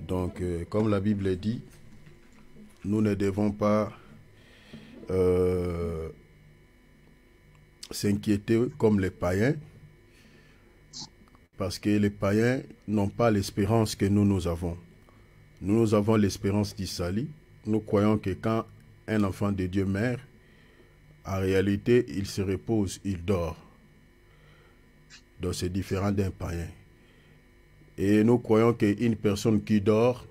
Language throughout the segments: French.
Donc, comme la Bible dit, nous ne devons pas s'inquiéter comme les païens, parce que les païens n'ont pas l'espérance que nous avons. Nous avons l'espérance du salut. Nous croyons que quand un enfant de Dieu meurt, en réalité, il se repose, il dort. Donc c'est différent d'un païen. Et nous croyons qu'une personne qui dort,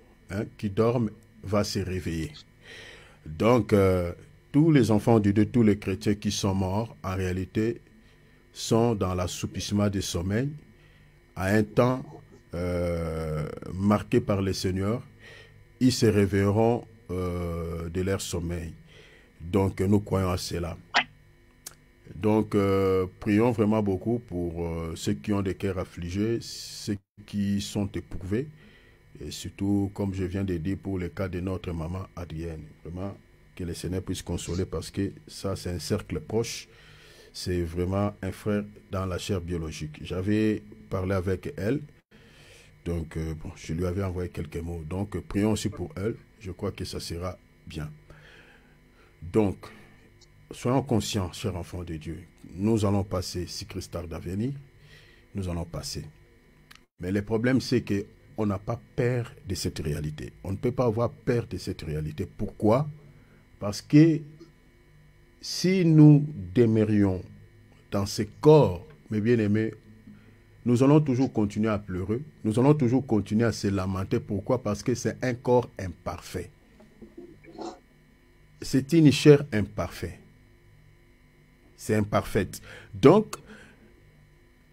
qui dorme, va se réveiller. Donc, tous les enfants de Dieu, tous les chrétiens qui sont morts, en réalité, sont dans l'assoupissement du sommeil, à un temps marqué par le Seigneur. Ils se réveilleront de leur sommeil. Donc, nous croyons à cela. Donc, prions vraiment beaucoup pour ceux qui ont des cœurs affligés, ceux qui sont éprouvés, et surtout, comme je viens de dire, pour le cas de notre maman Adrienne. Vraiment, que le Seigneur puisse consoler, parce que ça, c'est un cercle proche. C'est vraiment un frère dans la chair biologique. J'avais parlé avec elle, donc bon, je lui avais envoyé quelques mots. Donc, prions aussi pour elle. Je crois que ça sera bien. Donc, soyons conscients, chers enfants de Dieu. Nous allons passer, si Christ tarde à venir, nous allons passer. Mais le problème, c'est qu'on n'a pas peur de cette réalité. On ne peut pas avoir peur de cette réalité. Pourquoi? Parce que si nous demeurions dans ce corps, mes bien-aimés, nous allons toujours continuer à pleurer. Nous allons toujours continuer à se lamenter. Pourquoi? Parce que c'est un corps imparfait. C'est une chair imparfaite. C'est imparfaite. Donc,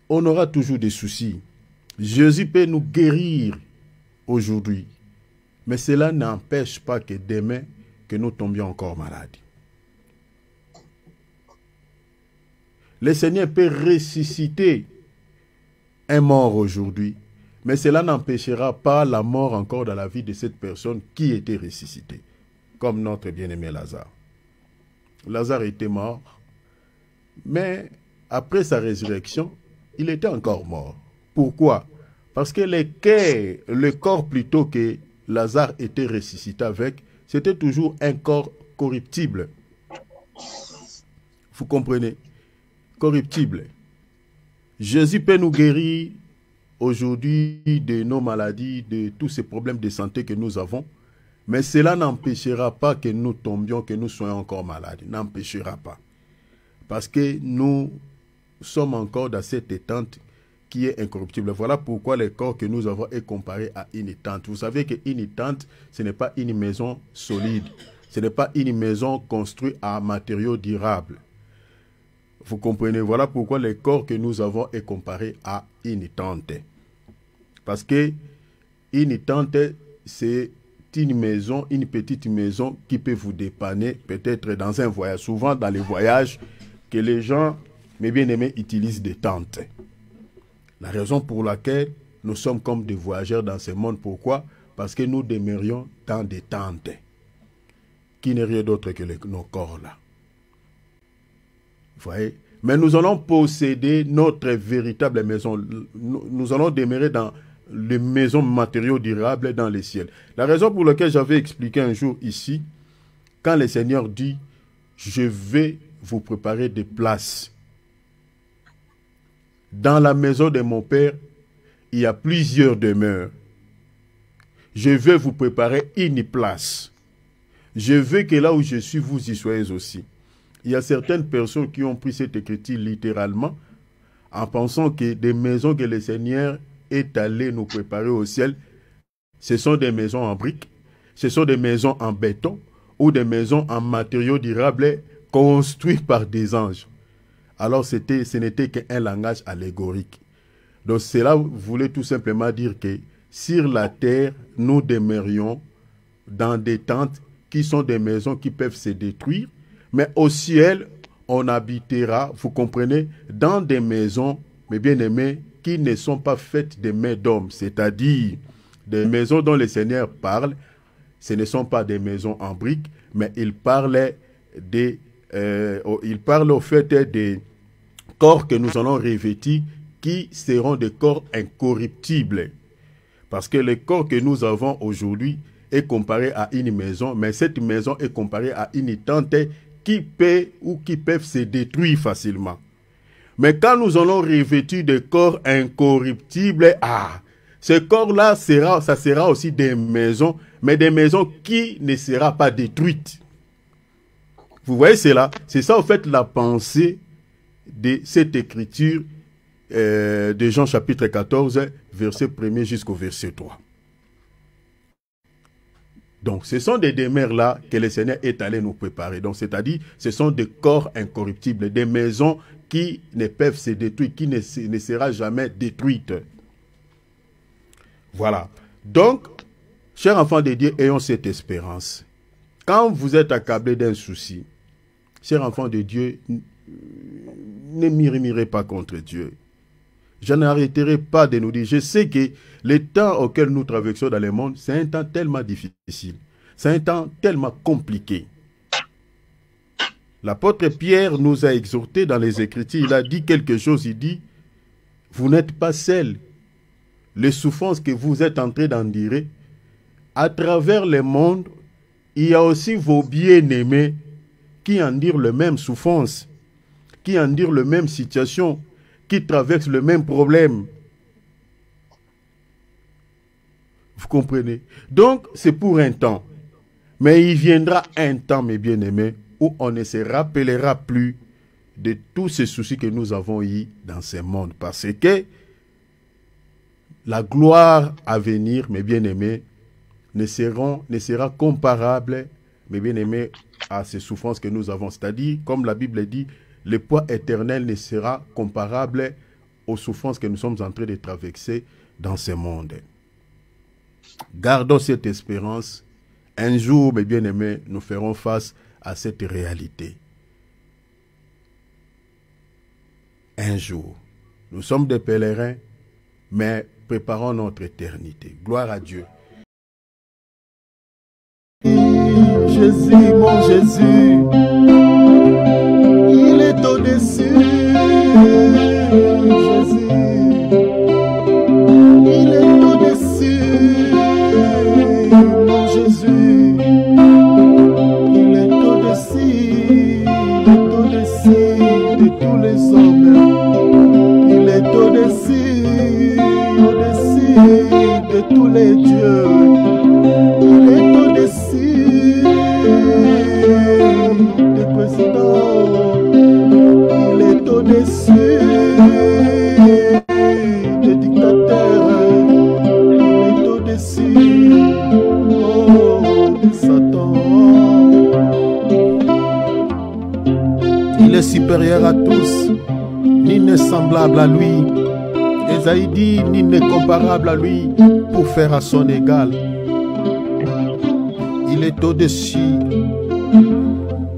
on aura toujours des soucis. Jésus peut nous guérir aujourd'hui. Mais cela n'empêche pas que demain, que nous tombions encore malades. Le Seigneur peut ressusciter un mort aujourd'hui. Mais cela n'empêchera pas la mort encore dans la vie de cette personne qui était ressuscitée. Comme notre bien-aimé Lazare. Lazare était mort. Mais après sa résurrection, il était encore mort. Pourquoi? Parce que le corps plutôt que Lazare était ressuscité avec, c'était toujours un corps corruptible. Vous comprenez? Corruptible. Jésus peut nous guérir aujourd'hui de nos maladies, de tous ces problèmes de santé que nous avons, mais cela n'empêchera pas que nous tombions, que nous soyons encore malades. N'empêchera pas. Parce que nous sommes encore dans cette tente qui est incorruptible. Voilà pourquoi le corps que nous avons est comparé à une tente. Vous savez qu'une tente, ce n'est pas une maison solide. Ce n'est pas une maison construite à matériaux durables. Vous comprenez? Voilà pourquoi le corps que nous avons est comparé à une tente. Parce que une tente, c'est une maison, une petite maison qui peut vous dépanner peut-être dans un voyage. Souvent dans les voyages que les gens, mes bien-aimés, utilisent des tentes. La raison pour laquelle nous sommes comme des voyageurs dans ce monde. Pourquoi? Parce que nous demeurions dans des tentes qui n'est rien d'autre que nos corps là. Vous voyez? Mais nous allons posséder notre véritable maison. Nous allons demeurer dans les maisons matériaux durables dans les ciels. La raison pour laquelle j'avais expliqué un jour ici, quand le Seigneur dit, je vais vous préparer des places. Dans la maison de mon Père, il y a plusieurs demeures. Je vais vous préparer une place. Je veux que là où je suis, vous y soyez aussi. Il y a certaines personnes qui ont pris cette écriture littéralement en pensant que des maisons que le Seigneur est allé nous préparer au ciel, ce sont des maisons en briques, ce sont des maisons en béton ou des maisons en matériaux durables construites par des anges. Alors ce n'était qu'un langage allégorique. Donc cela voulait tout simplement dire que sur la terre, nous demeurions dans des tentes qui sont des maisons qui peuvent se détruire, mais au ciel, on habitera, vous comprenez, dans des maisons, mes bien-aimés, qui ne sont pas faites de mains d'hommes, c'est-à-dire des maisons dont le Seigneur parle. Ce ne sont pas des maisons en briques, mais il parle au fait des corps que nous allons revêtir, qui seront des corps incorruptibles. Parce que le corps que nous avons aujourd'hui est comparé à une maison, mais cette maison est comparée à une tente qui peut ou qui peuvent se détruire facilement. Mais quand nous allons revêtir des corps incorruptibles, ce corps-là ça sera aussi des maisons, mais des maisons qui ne seront pas détruites. Vous voyez cela? C'est ça, en fait, la pensée de cette écriture de Jean chapitre 14, verset 1er jusqu'au verset 3. Donc, ce sont des demeures-là que le Seigneur est allé nous préparer. Donc, c'est-à-dire, ce sont des corps incorruptibles, des maisons qui ne peuvent se détruire, qui ne sera jamais détruite. Voilà. Donc, chers enfants de Dieu, ayons cette espérance. Quand vous êtes accablés d'un souci, chers enfants de Dieu, ne murmurez pas contre Dieu. Je n'arrêterai pas de nous dire, je sais que le temps auquel nous traversons dans le monde, c'est un temps tellement difficile. C'est un temps tellement compliqué. L'apôtre Pierre nous a exhortés dans les Écritures. Il a dit quelque chose, il dit, vous n'êtes pas seuls. Les souffrances que vous êtes en train d'endurer, à travers le monde, il y a aussi vos bien-aimés qui endurent les mêmes souffrances, qui endurent les mêmes situations, qui traversent le même problème. Vous comprenez? Donc, c'est pour un temps. Mais il viendra un temps, mes bien-aimés, où on ne se rappellera plus de tous ces soucis que nous avons eus dans ce monde. Parce que la gloire à venir, mes bien-aimés, ne sera comparable, mes bien-aimés, à ces souffrances que nous avons. C'est-à-dire, comme la Bible dit, le poids éternel ne sera comparable aux souffrances que nous sommes en train de traverser dans ce monde. Gardons cette espérance. Un jour, mes bien-aimés, nous ferons face à cette réalité. Un jour. Nous sommes des pèlerins, mais préparons notre éternité. Gloire à Dieu. Jésus, mon Jésus, il est au-dessus. Jésus, il est au-dessus. Mon Jésus, il est au-dessus de tous les hommes. Il est au-dessus de tous les dieux. Il est au-dessus des présidents. Il est au-dessus des dictateurs. Il est au-dessus de Satan. Il est supérieur à tous, ni n'est semblable à lui. Esaïe dit, ni n'est comparable à lui pour faire à son égal. Il est au-dessus,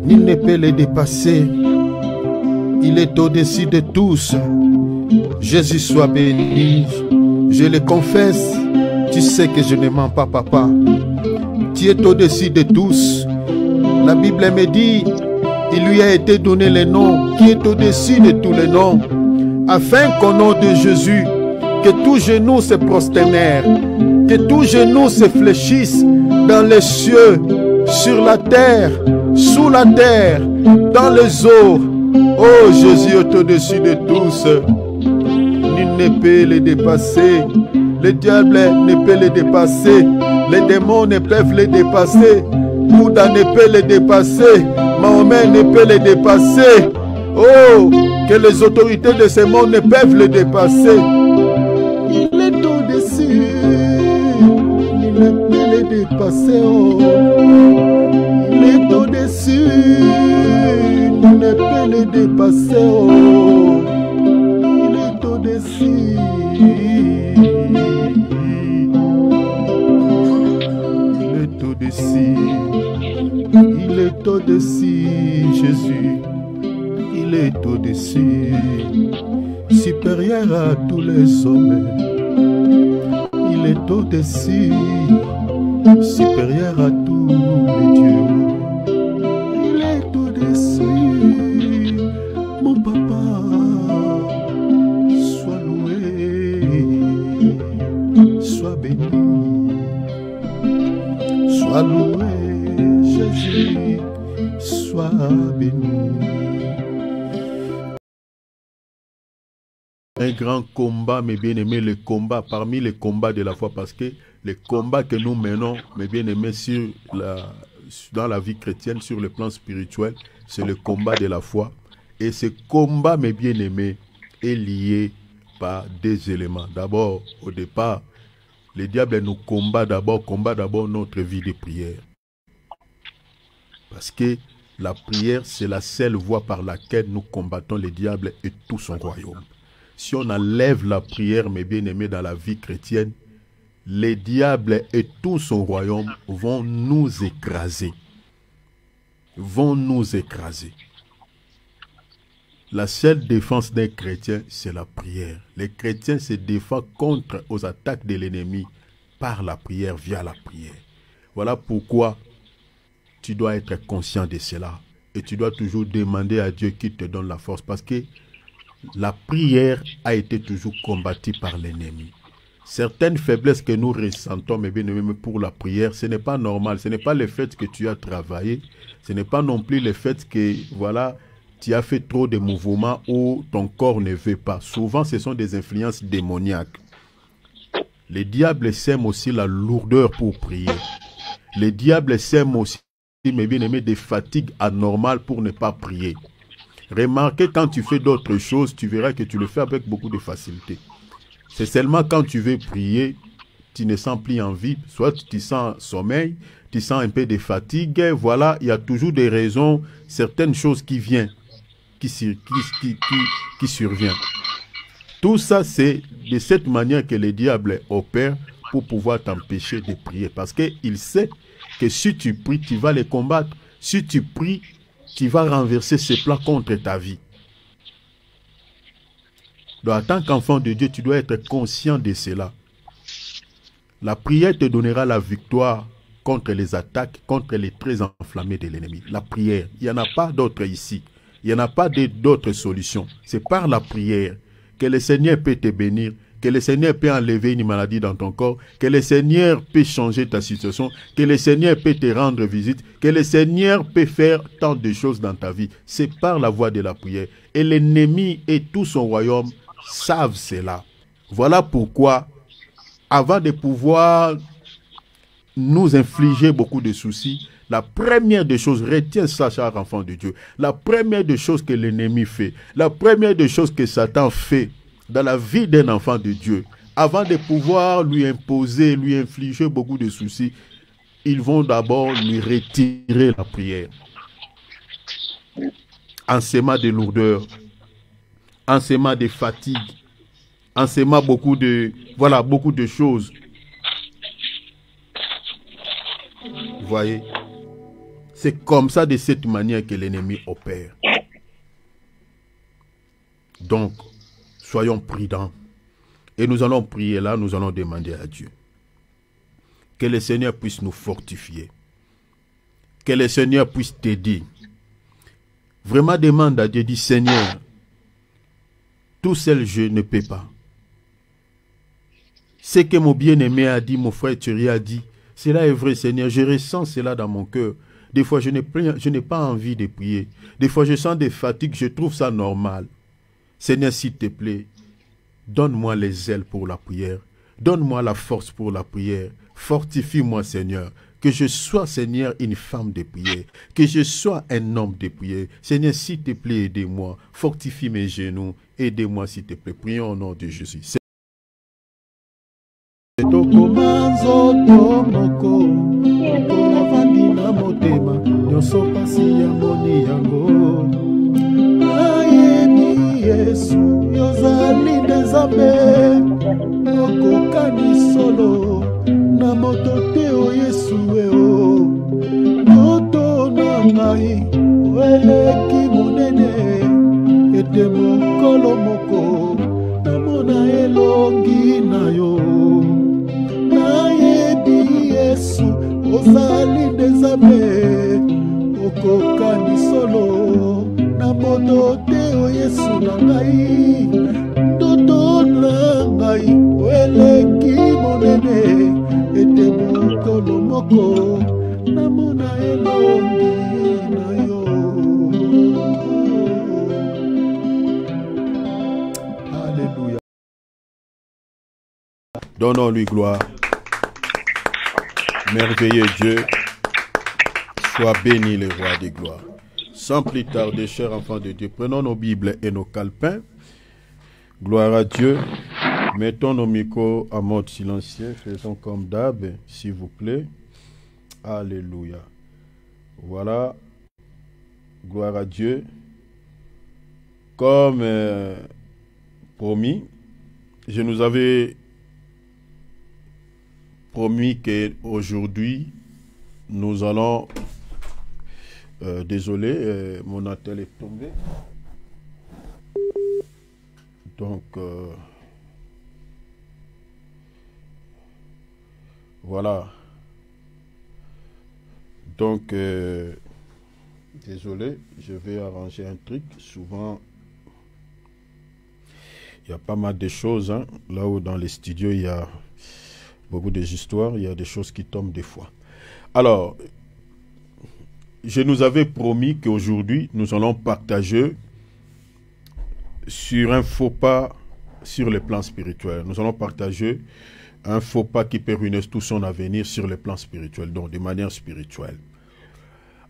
nul ne peut le dépasser. Il est au-dessus de tous. Jésus soit béni. Je le confesse, tu sais que je ne mens pas, papa. Tu es au-dessus de tous. La Bible me dit, il lui a été donné le nom qui est au-dessus de tous les noms, afin qu'au nom de Jésus, que tous genoux se prosternèrent, que tous genoux se fléchissent dans les cieux, sur la terre, sous la terre, dans les eaux. Oh, Jésus est au-dessus de tous. Nul ne peut le dépasser. Le diable ne peut le dépasser. Les démons ne peuvent le dépasser. Bouddha ne peut le dépasser. Mahomet ne peut le dépasser. Oh, que les autorités de ce monde ne peuvent le dépasser. Il est au-dessus. Il ne peut le dépasser. Oh. Il est au-dessus. Il ne peut le dépasser. Oh. Il est au-dessus. Il est au-dessus. Il est au-dessus, Jésus. Il est au-dessus, supérieur à tous les hommes. Il est au-dessus, supérieur à tous les dieux. Il est au-dessus, mon papa. Sois loué, sois béni. sois loué, Jésus, sois béni. Un grand combat, mes bien-aimés, le combat parmi les combats de la foi, parce que les combats que nous menons, mes bien-aimés, dans la vie chrétienne, sur le plan spirituel, c'est le combat de la foi. Et ce combat, mes bien-aimés, est lié par deux éléments. D'abord, au départ, le diable nous combat d'abord notre vie de prière. Parce que la prière, c'est la seule voie par laquelle nous combattons le diable et tout son royaume. Si on enlève la prière, mes bien-aimés, dans la vie chrétienne, les diables et tout son royaume vont nous écraser. La seule défense d'un chrétien, c'est la prière. Les chrétiens se défendent contre aux attaques de l'ennemi par la prière, via la prière. Voilà pourquoi tu dois être conscient de cela. Et tu dois toujours demander à Dieu qu'il te donne la force. Parce que la prière a été toujours combattue par l'ennemi. Certaines faiblesses que nous ressentons, mais bien aimés, pour la prière, ce n'est pas normal. Ce n'est pas le fait que tu as travaillé. Ce n'est pas non plus le fait que, voilà, tu as fait trop de mouvements ou ton corps ne veut pas. Souvent, ce sont des influences démoniaques. Les diables sèment aussi la lourdeur pour prier. Les diables sèment aussi, mes bien aimés, des fatigues anormales pour ne pas prier. Remarquez, quand tu fais d'autres choses, tu verras que tu le fais avec beaucoup de facilité. C'est seulement quand tu veux prier, tu ne sens plus envie, soit tu sens sommeil, tu sens un peu de fatigue. Voilà, il y a toujours des raisons, certaines choses qui viennent, qui surviennent. Tout ça, c'est de cette manière que le diable opère pour pouvoir t'empêcher de prier. Parce qu'il sait que si tu pries, tu vas les combattre. Si tu pries, tu vas renverser ces plans contre ta vie. Donc, en tant qu'enfant de Dieu, tu dois être conscient de cela. La prière te donnera la victoire contre les attaques, contre les traits enflammés de l'ennemi. La prière, il n'y en a pas d'autre ici. Il n'y en a pas d'autres solutions. C'est par la prière que le Seigneur peut te bénir, que le Seigneur peut enlever une maladie dans ton corps, que le Seigneur peut changer ta situation, que le Seigneur peut te rendre visite, que le Seigneur peut faire tant de choses dans ta vie. C'est par la voie de la prière. Et l'ennemi et tout son royaume savent cela. Voilà pourquoi, avant de pouvoir nous infliger beaucoup de soucis, la première des choses, retiens ça, cher enfant de Dieu, la première des choses que l'ennemi fait, la première des choses que Satan fait dans la vie d'un enfant de Dieu, avant de pouvoir lui imposer, lui infliger beaucoup de soucis, ils vont d'abord lui retirer la prière. En sémant de lourdeur, en sémant de fatigue, en sémant beaucoup de choses. Vous voyez? C'est comme ça, de cette manière que l'ennemi opère. Donc, soyons prudents. Et nous allons prier là, nous allons demander à Dieu. Que le Seigneur puisse nous fortifier. Que le Seigneur puisse t'aider. Vraiment demande à Dieu, dis Seigneur, tout seul je ne peux pas. Ce que mon bien-aimé a dit, mon frère Thierry a dit, cela est vrai Seigneur, je ressens cela dans mon cœur. Des fois, je n'ai pas envie de prier. Des fois, je sens des fatigues, je trouve ça normal. Seigneur, s'il te plaît, donne-moi les ailes pour la prière. Donne-moi la force pour la prière. Fortifie-moi, Seigneur. Que je sois, Seigneur, une femme de prière. Que je sois un homme de prière. Seigneur, s'il te plaît, aidez-moi. Fortifie mes genoux. Aidez-moi, s'il te plaît. Prions au nom de Jésus. Yesu yozali nzambe okokani solo na moto te o Yesu eo moto na ngai eleki monene ete mokolo moko namona elongi na yo nayebi Yesu ozali nzambe okokani solo na moto te o Yesu na ngai ndoto na ngai eleki monene ete mokolo moko namona elongi na yo. Alléluia. Donnons-lui gloire. Merveilleux Dieu, sois béni le roi des gloires. Sans plus tarder, chers enfants de Dieu, prenons nos Bibles et nos calepins. Gloire à Dieu. Mettons nos micros en mode silencieux. Faisons comme d'hab, s'il vous plaît. Alléluia. Voilà. Gloire à Dieu. Comme promis, je nous avais promis qu'aujourd'hui, nous allons... désolé, mon attel est tombé. Donc, voilà. Donc, désolé, je vais arranger un truc. Souvent, il y a pas mal de choses. Hein. Là où dans les studios, il y a beaucoup d'histoires, il y a des choses qui tombent des fois. Alors, je nous avais promis qu'aujourd'hui, nous allons partager sur un faux pas sur le plan spirituel. Nous allons partager un faux pas qui peut ruiner tout son avenir sur le plan spirituel, donc de manière spirituelle.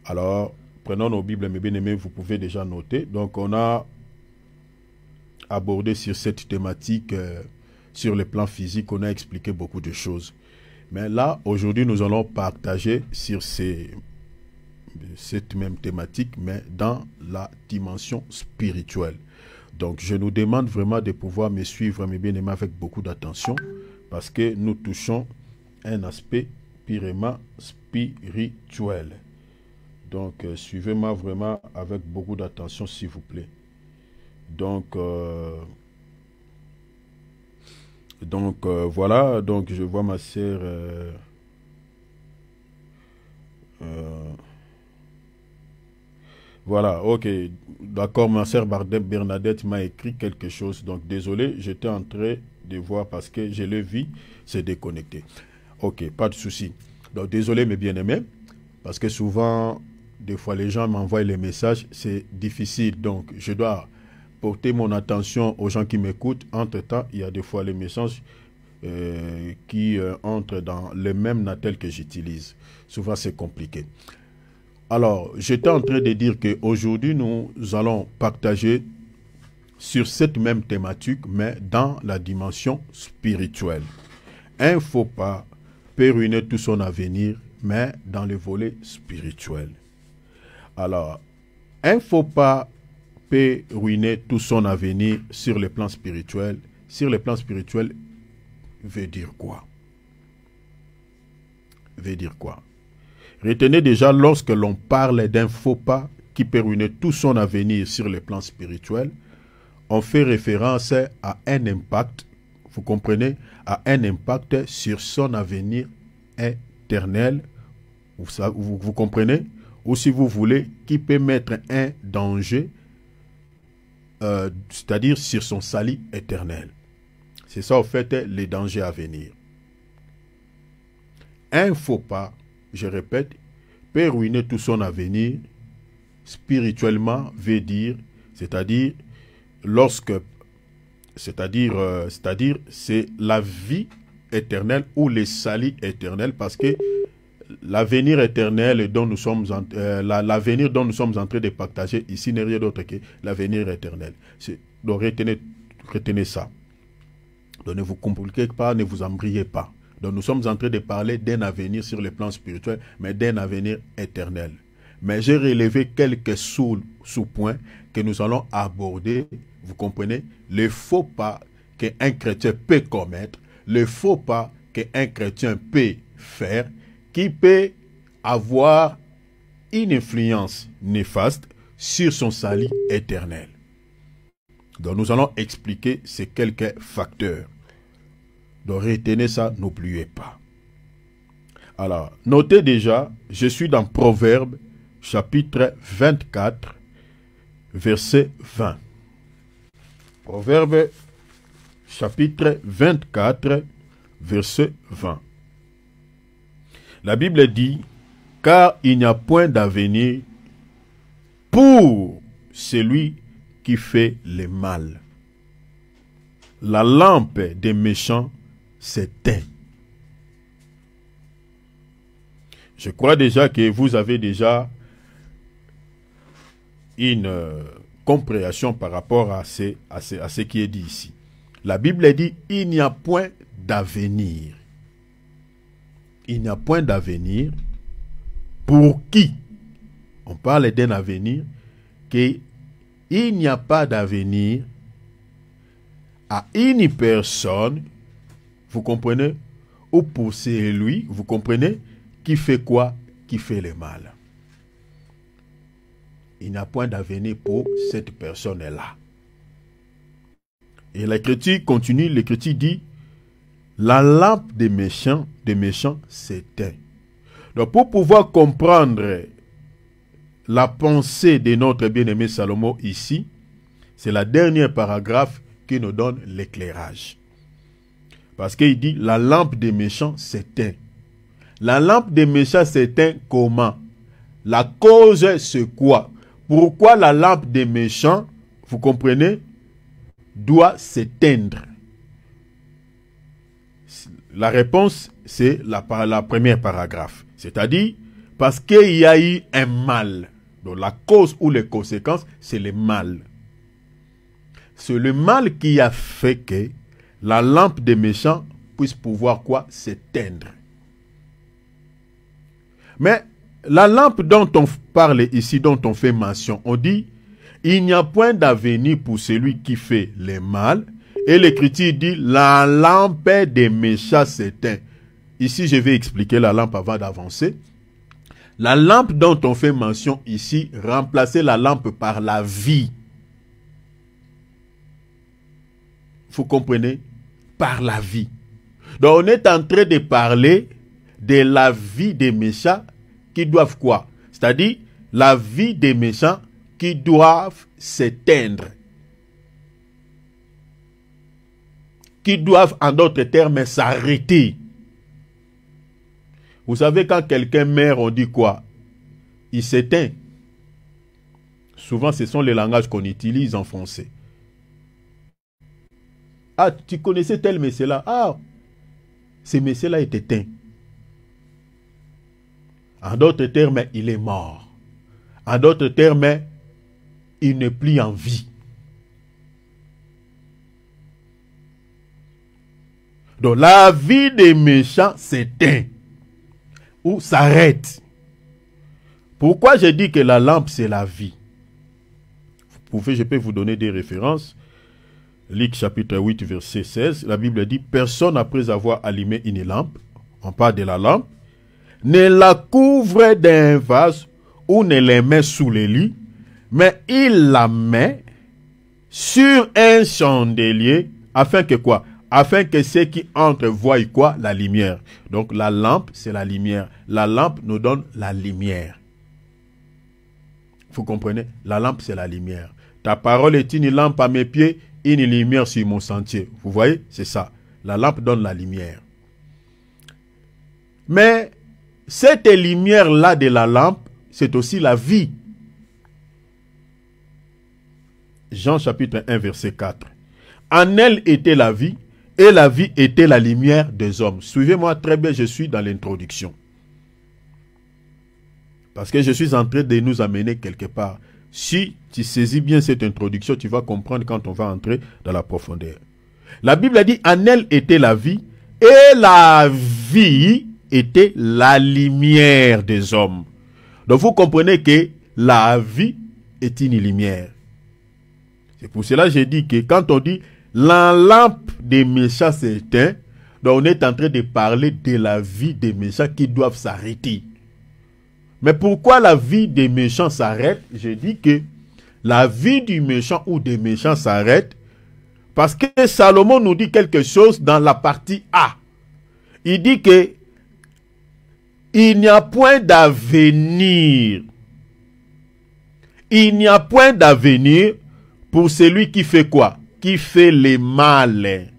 Alors, prenons nos Bibles, mes bien-aimés, vous pouvez déjà noter. Donc, on a abordé sur cette thématique, sur le plan physique, on a expliqué beaucoup de choses. Mais là, aujourd'hui, nous allons partager sur cette même thématique, mais dans la dimension spirituelle. Donc, je nous demande vraiment de pouvoir me suivre, mes bien-aimés, avec beaucoup d'attention, parce que nous touchons un aspect purement spirituel. Donc, suivez-moi vraiment avec beaucoup d'attention, s'il vous plaît. Donc, voilà, donc je vois ma sœur... voilà, ok, d'accord, ma sœur Bernadette m'a écrit quelque chose, donc désolé, j'étais en train de voir parce que je l'ai vu, c'est déconnecté. Ok, pas de souci. Donc désolé mes bien-aimés, parce que souvent, des fois les gens m'envoient les messages, c'est difficile, donc je dois porter mon attention aux gens qui m'écoutent. Entre-temps, il y a des fois les messages qui entrent dans le même nattel que j'utilise. Souvent, c'est compliqué. Alors, j'étais en train de dire qu'aujourd'hui, nous allons partager sur cette même thématique, mais dans la dimension spirituelle. Un faux pas peut ruiner tout son avenir, mais dans le volet spirituel. Alors, un faux pas peut ruiner tout son avenir sur le plan spirituel. Sur le plan spirituel, veut dire quoi? Veut dire quoi? Retenez déjà, lorsque l'on parle d'un faux pas qui peut ruiner tout son avenir sur le plan spirituel, on fait référence à un impact, vous comprenez, à un impact sur son avenir éternel, vous comprenez, ou si vous voulez, qui peut mettre un danger, c'est-à-dire sur son salut éternel. C'est ça, en fait, les dangers à venir. Un faux pas, je répète, peut ruiner tout son avenir spirituellement, veut dire, c'est-à-dire lorsque, c'est-à-dire c'est la vie éternelle ou le salut éternel, parce que l'avenir éternel dont nous sommes l'avenir dont nous sommes en train de partager ici n'est rien d'autre que l'avenir éternel. Donc retenez ça. Donc ne vous compliquez pas, ne vous embrouillez pas. Donc nous sommes en train de parler d'un avenir sur le plan spirituel, mais d'un avenir éternel. Mais j'ai relevé quelques sous-points que nous allons aborder, vous comprenez, le faux pas qu'un chrétien peut commettre, le faux pas qu'un chrétien peut faire, qui peut avoir une influence néfaste sur son salut éternel. Donc nous allons expliquer ces quelques facteurs. Donc retenez ça, n'oubliez pas. Alors, notez déjà, je suis dans Proverbes, chapitre 24, verset 20. Proverbes, chapitre 24, verset 20. La Bible dit, « car il n'y a point d'avenir pour celui qui fait le mal. La lampe des méchants s'éteint. Je crois déjà que vous avez déjà une compréhension par rapport à ce qui est dit ici. La Bible dit, il n'y a point d'avenir. Il n'y a point d'avenir pour qui? On parle d'un avenir qu'il n'y a pas d'avenir à une personne, vous comprenez, ou pour celui, vous comprenez, qui fait quoi? Qui fait le mal. Il n'y a point d'avenir pour cette personne-là. Et l'Écriture continue, l'Écriture dit, la lampe des méchants s'éteint. Donc pour pouvoir comprendre la pensée de notre bien-aimé Salomon ici, c'est la dernière paragraphe qui nous donne l'éclairage. Parce qu'il dit, la lampe des méchants s'éteint. La lampe des méchants s'éteint comment? La cause, c'est quoi? Pourquoi la lampe des méchants, vous comprenez, doit s'éteindre? La réponse, c'est la première paragraphe. C'est-à-dire, parce qu'il y a eu un mal. Donc la cause ou les conséquences, c'est le mal. C'est le mal qui a fait que la lampe des méchants puisse pouvoir quoi? S'éteindre. Mais la lampe dont on parle ici, dont on fait mention, on dit, il n'y a point d'avenir pour celui qui fait le mal. Et l'Écriture dit, la lampe des méchants s'éteint. Ici, je vais expliquer la lampe avant d'avancer. La lampe dont on fait mention ici, remplacer la lampe par la vie. Vous comprenez? Par la vie. Donc, on est en train de parler de la vie des méchants qui doivent quoi? C'est-à-dire, la vie des méchants qui doivent s'éteindre. Qui doivent, en d'autres termes, s'arrêter. Vous savez, quand quelqu'un meurt, on dit quoi? Il s'éteint. Souvent, ce sont les langages qu'on utilise en français. Ah, tu connaissais tel monsieur-là? Ah, ce monsieur-là est éteint. En d'autres termes, il est mort. En d'autres termes, il n'est plus en vie. Donc, la vie des méchants s'éteint ou s'arrête. Pourquoi je dis que la lampe, c'est la vie? Je peux vous donner des références. Luc chapitre 8, verset 16. La Bible dit, personne après avoir allumé une lampe, on parle de la lampe, ne la couvre d'un vase ou ne la met sous le lit, mais il la met sur un chandelier, afin que quoi? Afin que ceux qui entrent voient quoi? La lumière. Donc la lampe, c'est la lumière. La lampe nous donne la lumière. Vous comprenez? La lampe, c'est la lumière. Ta parole est une lampe à mes pieds, une lumière sur mon sentier. Vous voyez? C'est ça. La lampe donne la lumière. Mais cette lumière-là de la lampe, c'est aussi la vie. Jean chapitre 1, verset 4. En elle était la vie, et la vie était la lumière des hommes. Suivez-moi très bien, je suis dans l'introduction. Parce que je suis en train de nous amener quelque part. Si tu saisis bien cette introduction, tu vas comprendre quand on va entrer dans la profondeur. La Bible a dit, en elle était la vie, et la vie était la lumière des hommes. Donc vous comprenez que la vie est une lumière. C'est pour cela que j'ai dit que quand on dit la lampe des méchants s'éteint, donc on est en train de parler de la vie des méchants qui doivent s'arrêter. Mais pourquoi la vie des méchants s'arrête? Je dis que la vie du méchant ou des méchants s'arrête parce que Salomon nous dit quelque chose dans la partie A. Il dit que il n'y a point d'avenir. Il n'y a point d'avenir pour celui qui fait quoi? Qui fait le mal.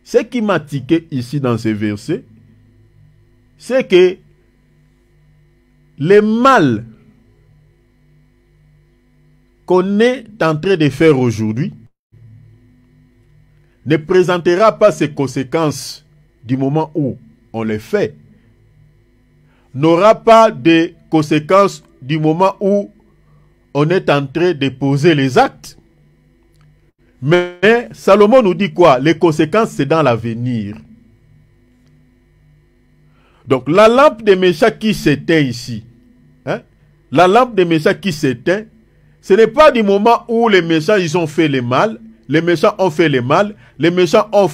Ce qui m'a tiqué ici dans ce verset, c'est que le mal qu'on est en train de faire aujourd'hui ne présentera pas ses conséquences du moment où on les fait, n'aura pas de conséquences du moment où on est en train de poser les actes. Mais Salomon nous dit quoi? Les conséquences, c'est dans l'avenir. Donc la lampe de Méchach qui s'éteint ici, hein? La lampe de Méchach qui s'éteint, ce n'est pas du moment où les méchants ils ont fait le mal, les méchants ont fait le mal, les méchants ont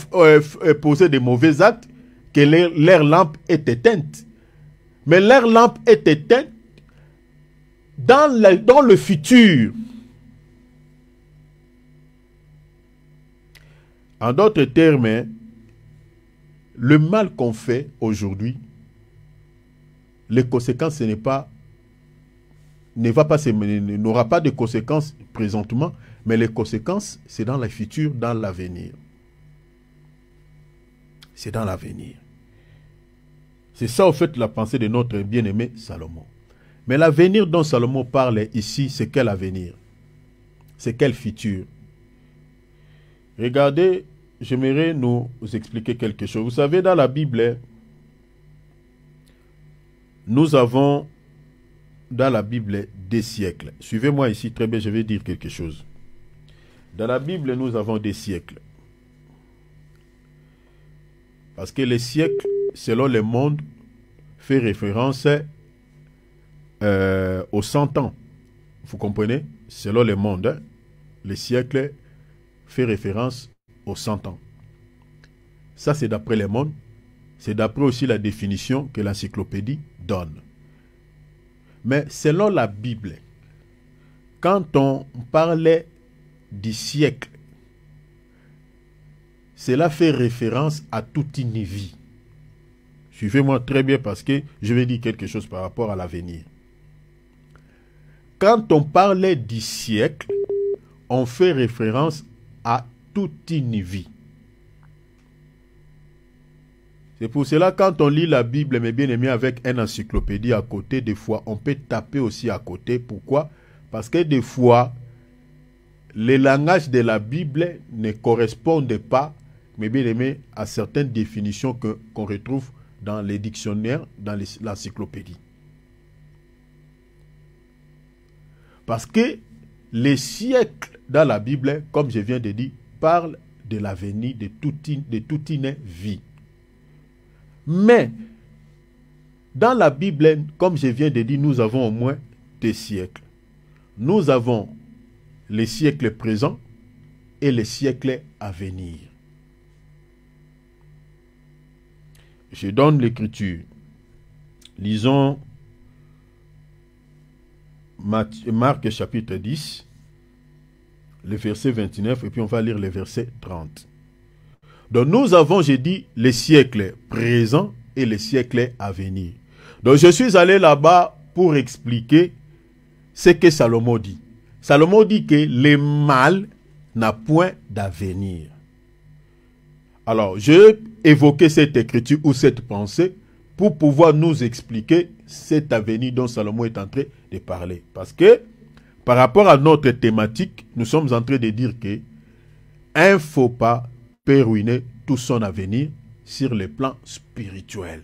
posé des mauvais actes, que leur lampe est éteinte. Mais leur lampe est éteinte dans le futur. En d'autres termes, le mal qu'on fait aujourd'hui, les conséquences, n'aura pas de conséquences présentement, mais les conséquences, c'est dans le futur, dans l'avenir. C'est dans l'avenir. C'est ça, au fait, la pensée de notre bien-aimé Salomon. Mais l'avenir dont Salomon parle ici, c'est quel avenir? C'est quel futur? Regardez, j'aimerais nous expliquer quelque chose. Vous savez, dans la Bible, nous avons dans la Bible des siècles. Suivez-moi ici, très bien, je vais dire quelque chose. Dans la Bible, nous avons des siècles. Parce que les siècles, selon le monde, fait référence aux 100 ans. Vous comprenez? Selon le monde, hein? Les siècles fait référence aux 100 ans. Ça, c'est d'après le monde. C'est d'après aussi la définition que l'encyclopédie donne. Mais selon la Bible, quand on parlait du siècle, cela fait référence à toute une vie. Suivez-moi très bien parce que je vais dire quelque chose par rapport à l'avenir. Quand on parlait du siècle, on fait référence à toute une vie. C'est pour cela, quand on lit la Bible, mes bien-aimés, avec une encyclopédie à côté, des fois, on peut taper aussi à côté. Pourquoi? Parce que des fois, les langages de la Bible ne correspondent pas, mes bien-aimés, à certaines définitions qu'on retrouve dans les dictionnaires, dans l'encyclopédie. Parce que les siècles dans la Bible, comme je viens de dire, parlent de l'avenir de toute une vie. Mais, dans la Bible, comme je viens de dire, nous avons au moins des siècles. Nous avons les siècles présents et les siècles à venir. Je donne l'écriture. Lisons Marc chapitre 10, le verset 29, et puis on va lire le verset 30. Donc nous avons, j'ai dit, les siècles présents et les siècles à venir. Donc je suis allé là-bas pour expliquer ce que Salomon dit. Salomon dit que le mal n'a point d'avenir. Alors, je évoqué cette écriture ou cette pensée pour pouvoir nous expliquer cet avenir dont Salomon est en train de parler. Parce que, par rapport à notre thématique, nous sommes en train de dire que un faux pas peut ruiner tout son avenir sur le plan spirituel.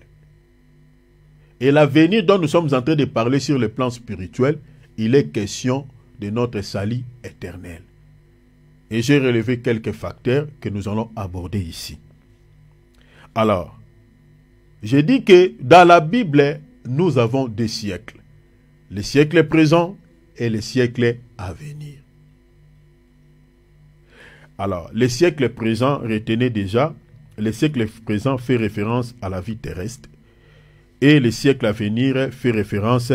Et l'avenir dont nous sommes en train de parler sur le plan spirituel, il est question de notre salut éternel. Et j'ai relevé quelques facteurs que nous allons aborder ici. Alors, j'ai dit que dans la Bible, nous avons des siècles. Les siècles présents et les siècles à venir. Alors, les siècles présents, retenez déjà, les siècles présents fait référence à la vie terrestre et les siècles à venir fait référence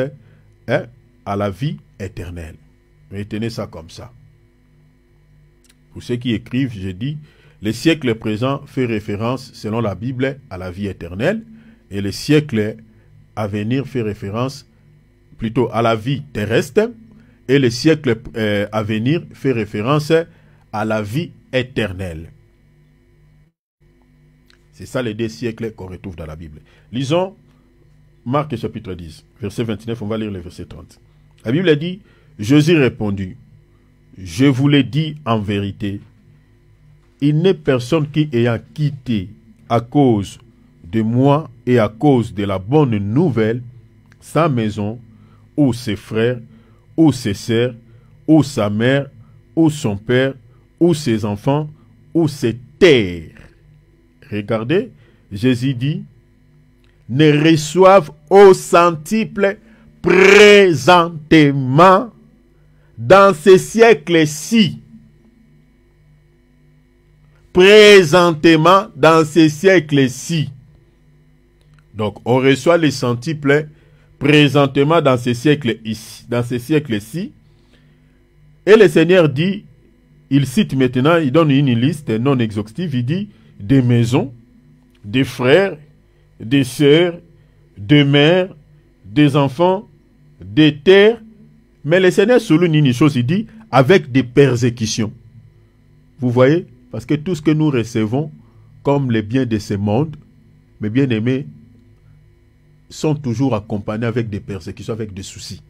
à la vie éternelle. Retenez ça comme ça. Pour ceux qui écrivent, je dis, les siècles présents fait référence, selon la Bible, à la vie éternelle et les siècles à venir fait référence plutôt à la vie terrestre et les siècles à venir fait référence à la vie éternelle. C'est ça les deux siècles qu'on retrouve dans la Bible. Lisons Marc chapitre 10, verset 29, on va lire le verset 30. La Bible a dit, Jésus répondit, je vous l'ai dit en vérité, il n'est personne qui ayant quitté à cause de moi et à cause de la bonne nouvelle, sa maison, ou ses frères, ou ses sœurs, ou sa mère, ou son père, ou ses enfants, ou ses terres. Regardez, Jésus dit, ne reçoivent au centuple présentement dans ce siècle-ci. Présentement dans ce siècle-ci. Donc, on reçoit les centuples présentement dans ce siècle-ci. Et le Seigneur dit, il cite maintenant, il donne une liste non exhaustive, il dit, des maisons, des frères, des sœurs, des mères, des enfants, des terres. Mais le Seigneur souligne une chose, il dit, avec des persécutions. Vous voyez? Parce que tout ce que nous recevons comme les biens de ce monde, mes bien-aimés, sont toujours accompagnés avec des persécutions, avec des soucis.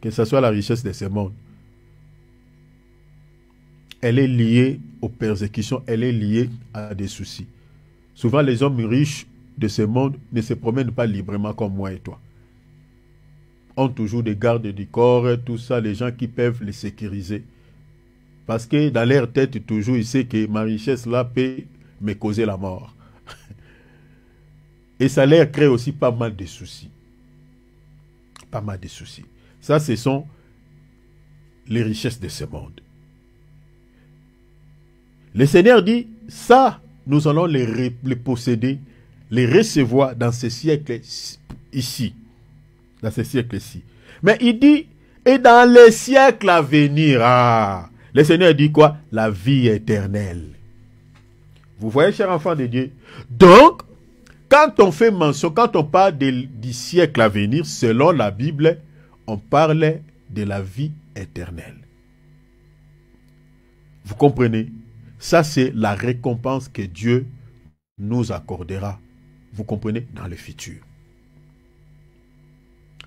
Que ce soit la richesse de ce monde, elle est liée aux persécutions, elle est liée à des soucis. Souvent, les hommes riches de ce monde ne se promènent pas librement comme moi et toi. Ont toujours des gardes du corps, tout ça, les gens qui peuvent les sécuriser. Parce que dans leur tête, toujours, ils savent que ma richesse là peut me causer la mort. Et ça leur crée aussi pas mal de soucis. Pas mal de soucis. Ça, ce sont les richesses de ce monde. Le Seigneur dit, ça, nous allons les posséder, les recevoir dans ce siècle ici. Dans ce siècle-ci. Mais il dit, et dans les siècles à venir, le Seigneur dit quoi? La vie éternelle. Vous voyez, chers enfants de Dieu? Donc, quand on fait mention, quand on parle du siècle à venir, selon la Bible, on parle de la vie éternelle. Vous comprenez? Ça, c'est la récompense que Dieu nous accordera. Vous comprenez? Dans le futur.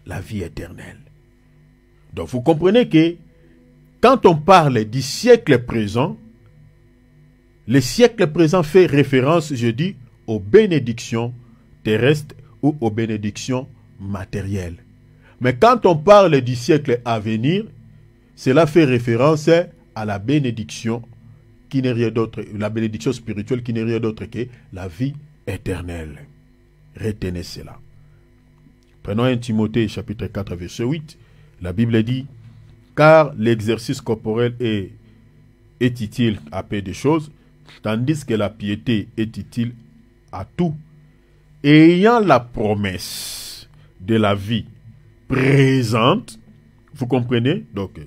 La vie éternelle. Donc, vous comprenez que quand on parle du siècle présent, le siècle présent fait référence, je dis, aux bénédictions terrestres ou aux bénédictions matérielles. Mais quand on parle du siècle à venir, cela fait référence à la bénédiction qui n'est rien d'autre, la bénédiction spirituelle qui n'est rien d'autre que la vie éternelle. Retenez cela. Prenons 1 Timothée chapitre 4 verset 8. La Bible dit, car l'exercice corporel est utile à peu de choses, tandis que la piété est utile à tout, ayant la promesse de la vie présente. Vous comprenez? Donc,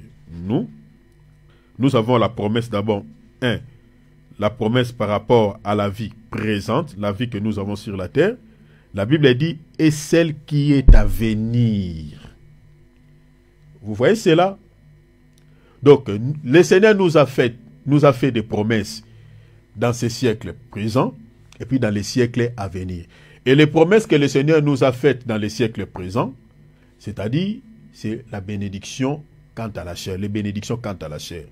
nous avons la promesse d'abord, la promesse par rapport à la vie présente, la vie que nous avons sur la terre. La Bible dit, et celle qui est à venir. Vous voyez cela? Donc, le Seigneur nous a fait des promesses dans ces siècles présents et puis dans les siècles à venir. Et les promesses que le Seigneur nous a faites dans les siècles présents, c'est-à-dire, c'est la bénédiction quant à la chair, les bénédictions quant à la chair.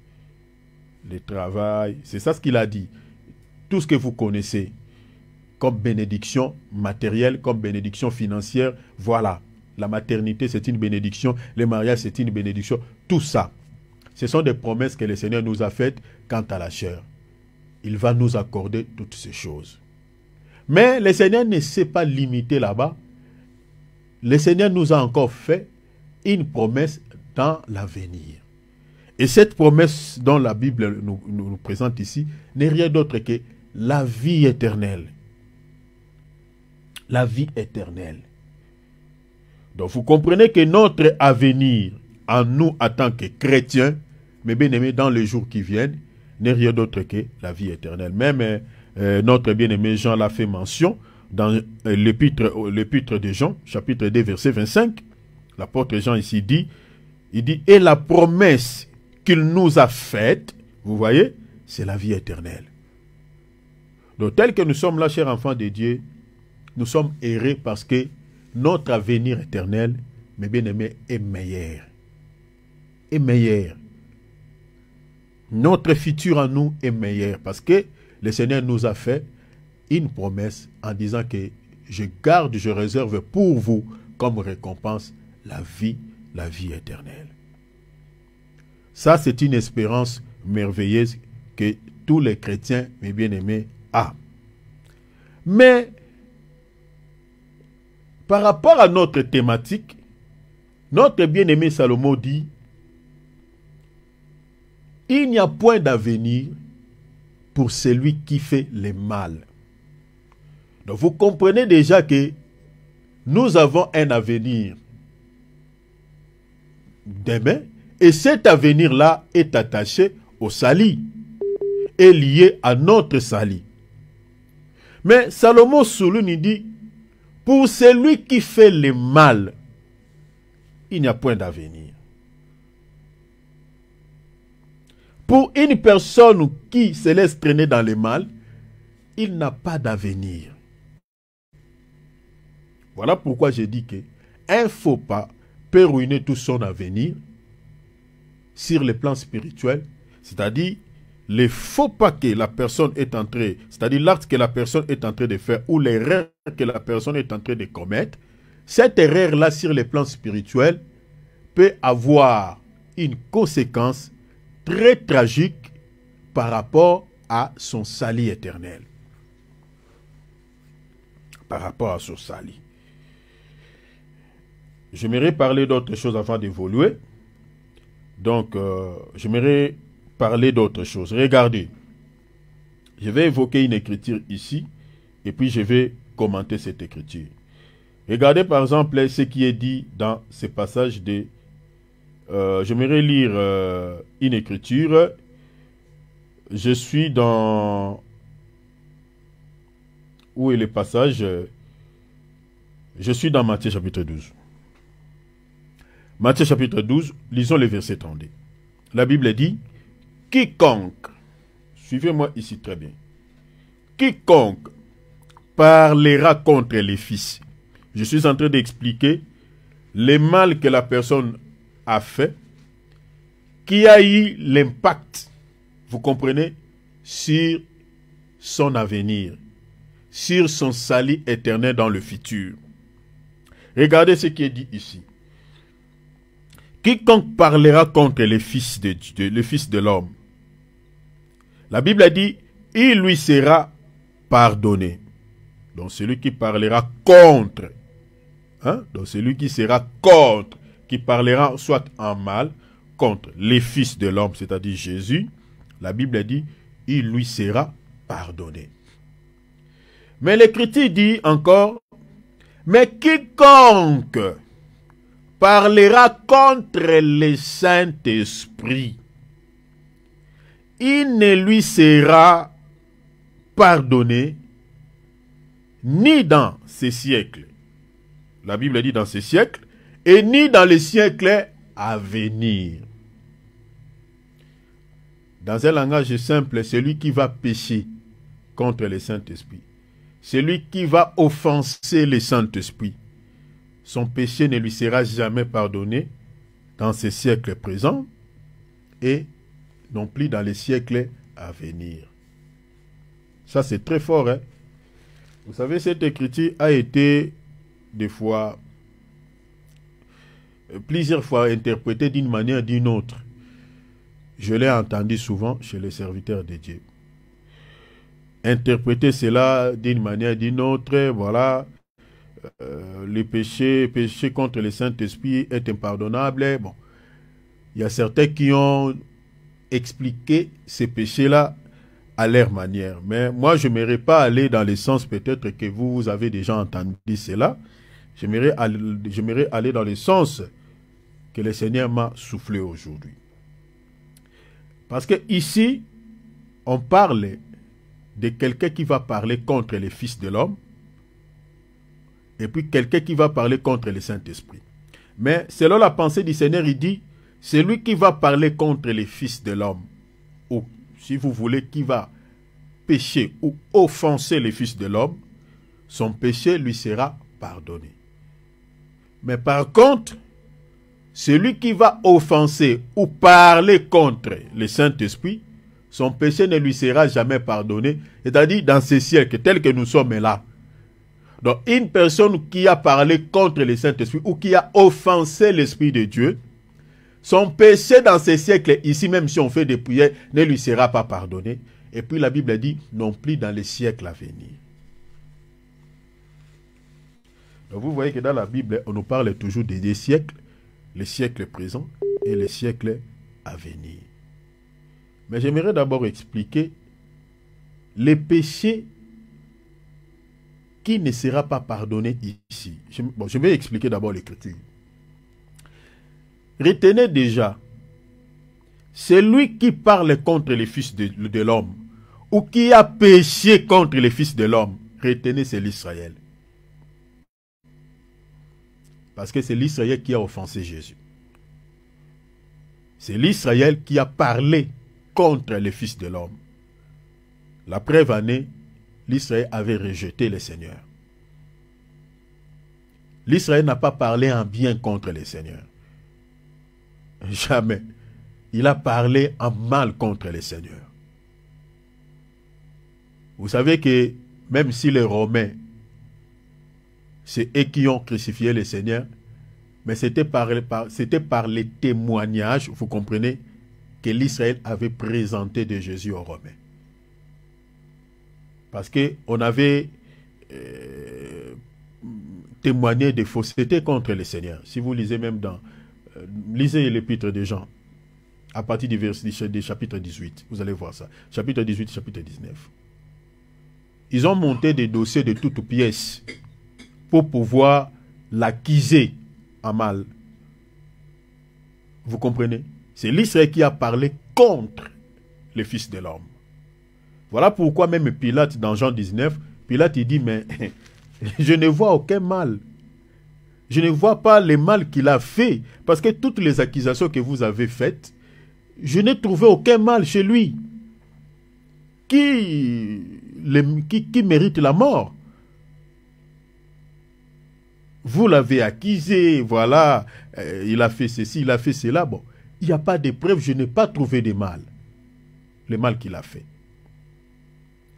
Le travail, c'est ça ce qu'il a dit. Tout ce que vous connaissez comme bénédiction matérielle, comme bénédiction financière, voilà. La maternité, c'est une bénédiction. Le mariage, c'est une bénédiction. Tout ça, ce sont des promesses que le Seigneur nous a faites quant à la chair. Il va nous accorder toutes ces choses. Mais le Seigneur ne s'est pas limité là-bas. Le Seigneur nous a encore fait une promesse dans l'avenir. Et cette promesse dont la Bible nous présente ici n'est rien d'autre que la vie éternelle. La vie éternelle. Donc vous comprenez que notre avenir en nous en tant que chrétiens, mes bien-aimés, dans les jours qui viennent, n'est rien d'autre que la vie éternelle. Même notre bien-aimé Jean l'a fait mention dans l'épître de Jean, chapitre 2, verset 25. L'apôtre Jean ici dit, il dit, et la promesse qu'il nous a faite, vous voyez, c'est la vie éternelle. Donc tel que nous sommes là, chers enfants de Dieu, nous sommes heureux parce que notre avenir éternel, mes bien-aimés, est meilleur. Est meilleur. Notre futur en nous est meilleur parce que le Seigneur nous a fait une promesse en disant que je garde, je réserve pour vous comme récompense la vie éternelle. Ça, c'est une espérance merveilleuse que tous les chrétiens, mes bien-aimés, ont. Mais, par rapport à notre thématique, notre bien-aimé Salomon dit, il n'y a point d'avenir pour celui qui fait le mal. Donc vous comprenez déjà que nous avons un avenir demain, et cet avenir-là est attaché au salut, est lié à notre salut. Mais Salomon souligne, dit, pour celui qui fait le mal, il n'y a point d'avenir. Pour une personne qui se laisse traîner dans le mal, il n'a pas d'avenir. Voilà pourquoi j'ai dit que un faux pas peut ruiner tout son avenir sur le plan spirituel, c'est-à-dire les faux pas que la personne est en train, c'est-à-dire l'acte que la personne est en train de faire ou l'erreur que la personne est en train de commettre, cette erreur-là sur le plan spirituel peut avoir une conséquence très tragique par rapport à son salut éternel. Par rapport à son salut. J'aimerais parler d'autres choses avant d'évoluer. Donc, j'aimerais parler d'autres choses. Regardez. Je vais évoquer une écriture ici, et puis je vais commenter cette écriture. Regardez par exemple ce qui est dit dans ce passage de... j'aimerais lire une écriture. Je suis dans... Où est le passage? Je suis dans Matthieu chapitre 12. Matthieu chapitre 12, lisons le verset 32. La Bible dit, quiconque, suivez-moi ici très bien, quiconque parlera contre les fils. Je suis en train d'expliquer le mal que la personne a fait, qui a eu l'impact, vous comprenez, sur son avenir, sur son salut éternel dans le futur. Regardez ce qui est dit ici. Quiconque parlera contre les fils de l'homme, la Bible a dit, il lui sera pardonné. Donc celui qui parlera contre, donc celui qui sera contre, qui parlera soit en mal, contre les fils de l'homme, c'est-à-dire Jésus, la Bible a dit, il lui sera pardonné. Mais l'Écriture dit encore, mais quiconque parlera contre le Saint-Esprit, il ne lui sera pardonné ni dans ces siècles. La Bible dit dans ces siècles, et ni dans les siècles à venir. Dans un langage simple, celui qui va pécher contre le Saint-Esprit, celui qui va offenser le Saint-Esprit, son péché ne lui sera jamais pardonné dans ces siècles présents et non plus dans les siècles à venir. Ça, c'est très fort, hein? Vous savez, cette écriture a été plusieurs fois interprétée d'une manière ou d'une autre. Je l'ai entendu souvent chez les serviteurs de Dieu. Interpréter cela d'une manière ou d'une autre, voilà, le péché contre le Saint-Esprit est impardonnable. Bon, il y a certains qui ont expliqué ces péchés-là à leur manière. Mais moi, je n'aimerais pas aller dans le sens peut-être que vous avez déjà entendu cela. J'aimerais aller dans le sens que le Seigneur m'a soufflé aujourd'hui. Parce que ici, on parle de quelqu'un qui va parler contre les fils de l'homme, et puis quelqu'un qui va parler contre le Saint-Esprit. Mais selon la pensée du Seigneur, il dit, celui qui va parler contre les fils de l'homme, ou si vous voulez, qui va pécher ou offenser les fils de l'homme, son péché lui sera pardonné. Mais par contre, celui qui va offenser ou parler contre le Saint-Esprit, son péché ne lui sera jamais pardonné, c'est-à-dire dans ce siècle tel que nous sommes là. Donc une personne qui a parlé contre le Saint-Esprit ou qui a offensé l'Esprit de Dieu, son péché dans ce siècle, ici même si on fait des prières, ne lui sera pas pardonné. Et puis la Bible dit non plus dans les siècles à venir. Donc vous voyez que dans la Bible, on nous parle toujours des deux siècles, les siècles présents et les siècles à venir. Mais j'aimerais d'abord expliquer les péchés qui ne sera pas pardonné ici. Je vais expliquer d'abord l'Écriture. Retenez déjà, celui qui parle contre les fils de l'homme ou qui a péché contre les fils de l'homme, retenez, c'est l'Israël. Parce que c'est l'Israël qui a offensé Jésus. C'est l'Israël qui a parlé contre les fils de l'homme. La preuve en est, l'Israël avait rejeté le Seigneur. L'Israël n'a pas parlé en bien contre le Seigneur. Jamais. Il a parlé en mal contre le Seigneur. Vous savez que même si les Romains, c'est eux qui ont crucifié le Seigneur, mais c'était par les témoignages, vous comprenez, que l'Israël avait présenté de Jésus aux Romains. Parce qu'on avait témoigné de fausseté contre le Seigneur. Si vous lisez même dans... lisez l'épître de Jean, à partir du chapitre 18, vous allez voir ça. Chapitre 18, chapitre 19. Ils ont monté des dossiers de toutes pièces pour pouvoir l'accuser en mal. Vous comprenez? C'est l'Israël qui a parlé contre les fils de l'homme. Voilà pourquoi même Pilate, dans Jean 19, Pilate il dit, mais je ne vois aucun mal. Je ne vois pas le mal qu'il a fait. Parce que toutes les accusations que vous avez faites, je n'ai trouvé aucun mal chez lui. Qui mérite la mort. Vous l'avez accusé, voilà, il a fait ceci, il a fait cela. Bon, il n'y a pas de preuves, je n'ai pas trouvé de mal. Le mal qu'il a fait.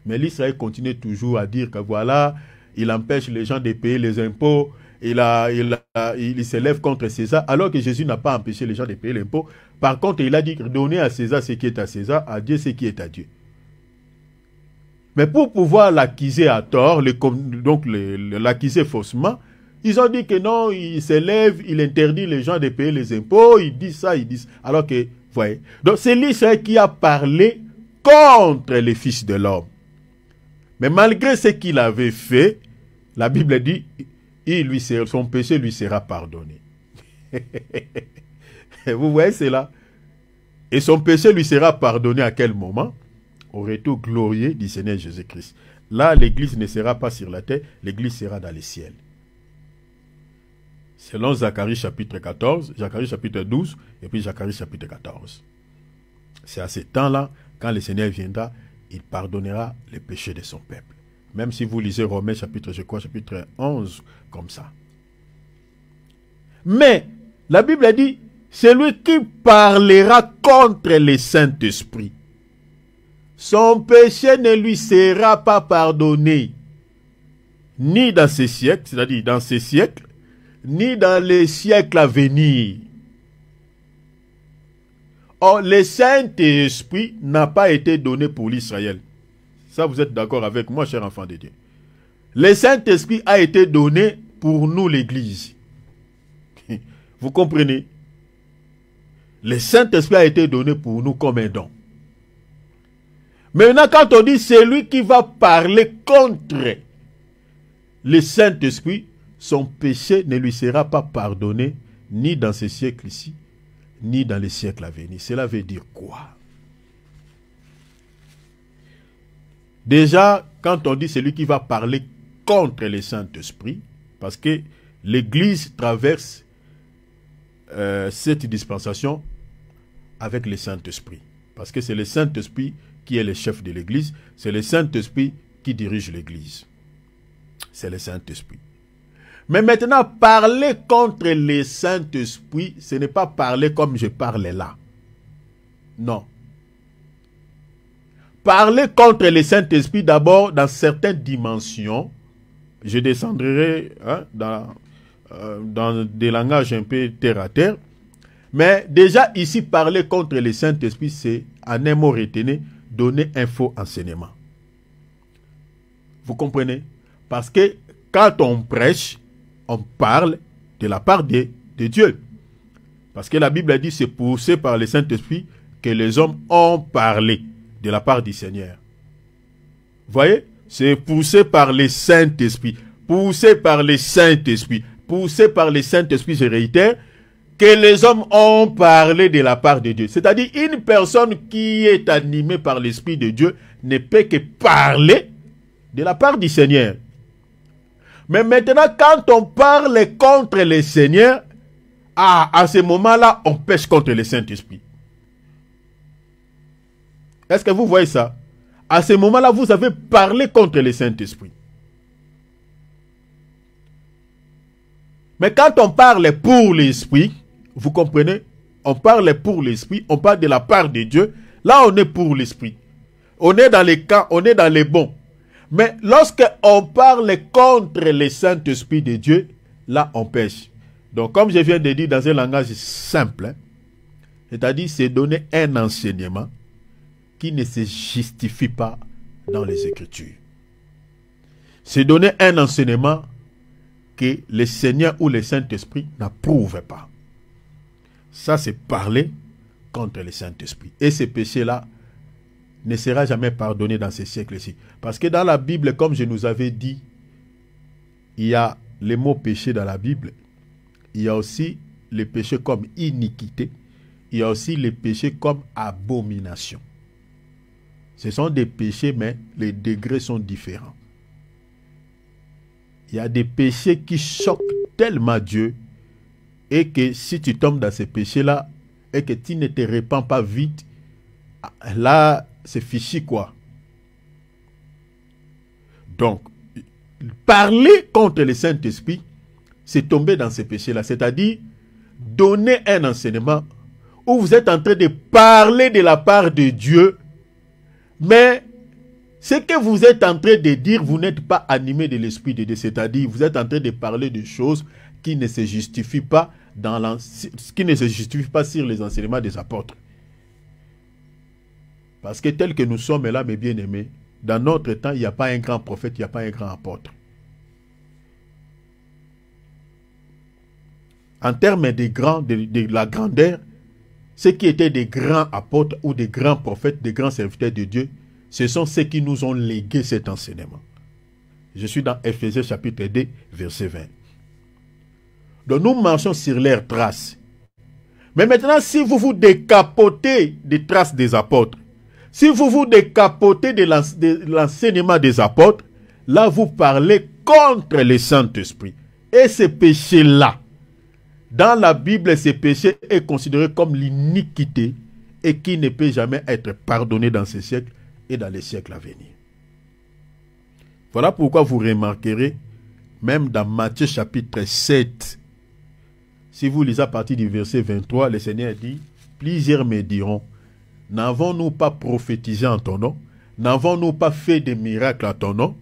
Mais l'Israël continue toujours à dire que voilà, il empêche les gens de payer les impôts, il s'élève contre César, alors que Jésus n'a pas empêché les gens de payer l'impôt. Par contre, il a dit donnez à César ce qui est à César, à Dieu ce qui est à Dieu. Mais pour pouvoir l'accuser à tort, donc l'accuser faussement, ils ont dit que non, il s'élève, il interdit les gens de payer les impôts, il dit ça, il dit ça. Alors que, vous voyez, donc c'est l'Israël qui a parlé contre les fils de l'homme. Mais malgré ce qu'il avait fait, la Bible dit, son péché lui sera pardonné. Vous voyez cela? Et son péché lui sera pardonné à quel moment? Au retour glorieux du Seigneur Jésus-Christ. Là, l'église ne sera pas sur la terre, l'église sera dans les ciels. Selon Zacharie chapitre 14, Zacharie chapitre 12, et puis Zacharie chapitre 14. C'est à ce temps-là, quand le Seigneur viendra, il pardonnera les péchés de son peuple. Même si vous lisez Romains chapitre, chapitre 11, comme ça. Mais, la Bible dit, celui qui parlera contre le Saint-Esprit, son péché ne lui sera pas pardonné, ni dans ce siècle, c'est-à-dire dans ce siècle, ni dans les siècles à venir. Or, le Saint-Esprit n'a pas été donné pour l'Israël. Ça, vous êtes d'accord avec moi, cher enfant de Dieu. Le Saint-Esprit a été donné pour nous, l'Église. Vous comprenez? Le Saint-Esprit a été donné pour nous comme un don. Maintenant, quand on dit celui qui va parler contre le Saint-Esprit, son péché ne lui sera pas pardonné, ni dans ce siècle-ci, ni dans les siècles à venir. Cela veut dire quoi? Déjà, quand on dit celui qui va parler contre le Saint-Esprit, parce que l'Église traverse cette dispensation avec le Saint-Esprit. Parce que c'est le Saint-Esprit qui est le chef de l'Église, c'est le Saint-Esprit qui dirige l'Église. c'est le Saint-Esprit. Mais maintenant, parler contre le Saint-Esprit, ce n'est pas parler comme je parle là. Non. Parler contre le Saint-Esprit, d'abord, dans certaines dimensions, je descendrai dans des langages un peu terre à terre, mais déjà ici, parler contre le Saint-Esprit, c'est, en un mot retenu, donner un faux enseignement. Vous comprenez? Parce que quand on prêche, on parle de la part de Dieu. Parce que la Bible dit, c'est poussé par le Saint-Esprit que les hommes ont parlé de la part du Seigneur. Vous voyez? C'est poussé par le Saint-Esprit. Poussé par le Saint-Esprit. Poussé par le Saint-Esprit, je réitère, que les hommes ont parlé de la part de Dieu. C'est-à-dire, une personne qui est animée par l'Esprit de Dieu ne peut que parler de la part du Seigneur. Mais maintenant, quand on parle contre le Seigneur, à ce moment-là, on pêche contre le Saint-Esprit. Est-ce que vous voyez ça? À ce moment-là, vous avez parlé contre le Saint-Esprit. Mais quand on parle pour l'Esprit, vous comprenez? On parle pour l'Esprit, on parle de la part de Dieu. Là, on est pour l'Esprit. On est dans les camps, on est dans les bons. Mais lorsque on parle contre le Saint-Esprit de Dieu, là, on pêche. Donc, comme je viens de dire dans un langage simple, c'est-à-dire, c'est donner un enseignement qui ne se justifie pas dans les Écritures. C'est donner un enseignement que le Seigneur ou le Saint-Esprit n'approuve pas. Ça, c'est parler contre le Saint-Esprit. Et ce péché-là ne sera jamais pardonné dans ces siècles-ci. Parce que dans la Bible, comme je nous avais dit, il y a le mot péché dans la Bible. Il y a aussi le péché comme iniquité. Il y a aussi le péché comme abomination. Ce sont des péchés, mais les degrés sont différents. Il y a des péchés qui choquent tellement Dieu et que si tu tombes dans ces péchés-là et que tu ne te répands pas vite, là, c'est fichu quoi. Donc, parler contre le Saint-Esprit, c'est tomber dans ces péchés-là. C'est-à-dire, donner un enseignement où vous êtes en train de parler de la part de Dieu, mais ce que vous êtes en train de dire, vous n'êtes pas animé de l'Esprit de Dieu. C'est-à-dire, vous êtes en train de parler de choses qui ne se justifient pas sur les enseignements des apôtres. Parce que tel que nous sommes là, mes bien-aimés, dans notre temps, il n'y a pas un grand prophète, il n'y a pas un grand apôtre. En termes de la grandeur, ceux qui étaient des grands apôtres ou des grands prophètes, des grands serviteurs de Dieu, ce sont ceux qui nous ont légué cet enseignement. Je suis dans Ephésiens chapitre 2, verset 20. Donc nous marchons sur leurs traces. Mais maintenant, si vous vous décapotez des traces des apôtres, si vous vous décapotez de l'enseignement des apôtres, là vous parlez contre le Saint-Esprit. Et ce péché-là, dans la Bible, ce péché est considéré comme l'iniquité et qui ne peut jamais être pardonné dans ce siècle et dans les siècles à venir. Voilà pourquoi vous remarquerez, même dans Matthieu chapitre 7, si vous lisez à partir du verset 23, le Seigneur dit, plusieurs me diront, n'avons-nous pas prophétisé en ton nom? N'avons-nous pas fait des miracles en ton nom?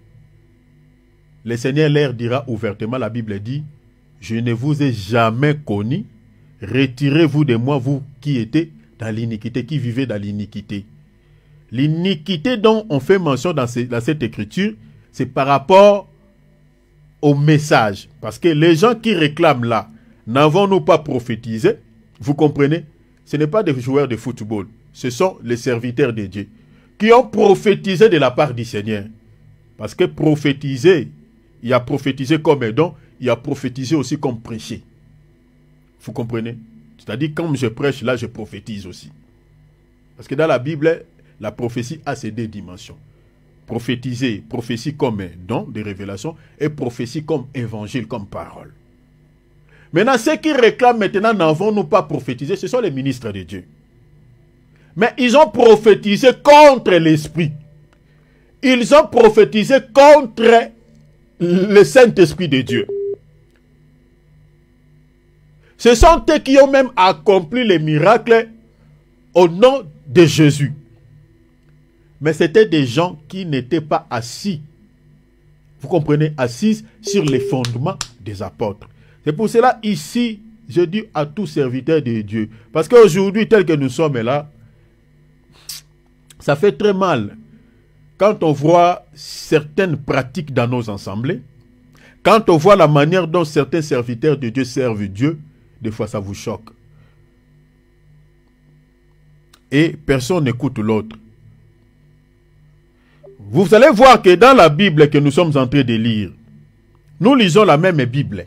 Le Seigneur leur dira ouvertement, la Bible dit, je ne vous ai jamais connu, retirez-vous de moi, vous qui étiez dans l'iniquité, qui vivez dans l'iniquité. L'iniquité dont on fait mention dans cette écriture, c'est par rapport au message. Parce que les gens qui réclament là, n'avons-nous pas prophétisé? Vous comprenez? Ce n'est pas des joueurs de football. Ce sont les serviteurs de Dieu qui ont prophétisé de la part du Seigneur. Parce que prophétiser, il y a prophétisé comme un don, il y a prophétisé aussi comme prêcher. Vous comprenez? C'est-à-dire, comme je prêche, là, je prophétise aussi. Parce que dans la Bible, la prophétie a ces deux dimensions. Prophétiser, prophétie comme un don de révélation, et prophétie comme évangile, comme parole. Maintenant, ceux qui réclament maintenant, n'avons-nous pas prophétisé, ce sont les ministres de Dieu. Mais ils ont prophétisé contre l'esprit. Ils ont prophétisé contre le Saint-Esprit de Dieu. Ce sont eux qui ont même accompli les miracles au nom de Jésus. Mais c'était des gens qui n'étaient pas assis. Vous comprenez, assis sur les fondements des apôtres. C'est pour cela, ici, je dis à tous serviteurs de Dieu, parce qu'aujourd'hui, tel que nous sommes là, ça fait très mal quand on voit certaines pratiques dans nos assemblées, quand on voit la manière dont certains serviteurs de Dieu servent Dieu, des fois ça vous choque. Et personne n'écoute l'autre. Vous allez voir que dans la Bible que nous sommes en train de lire, nous lisons la même Bible.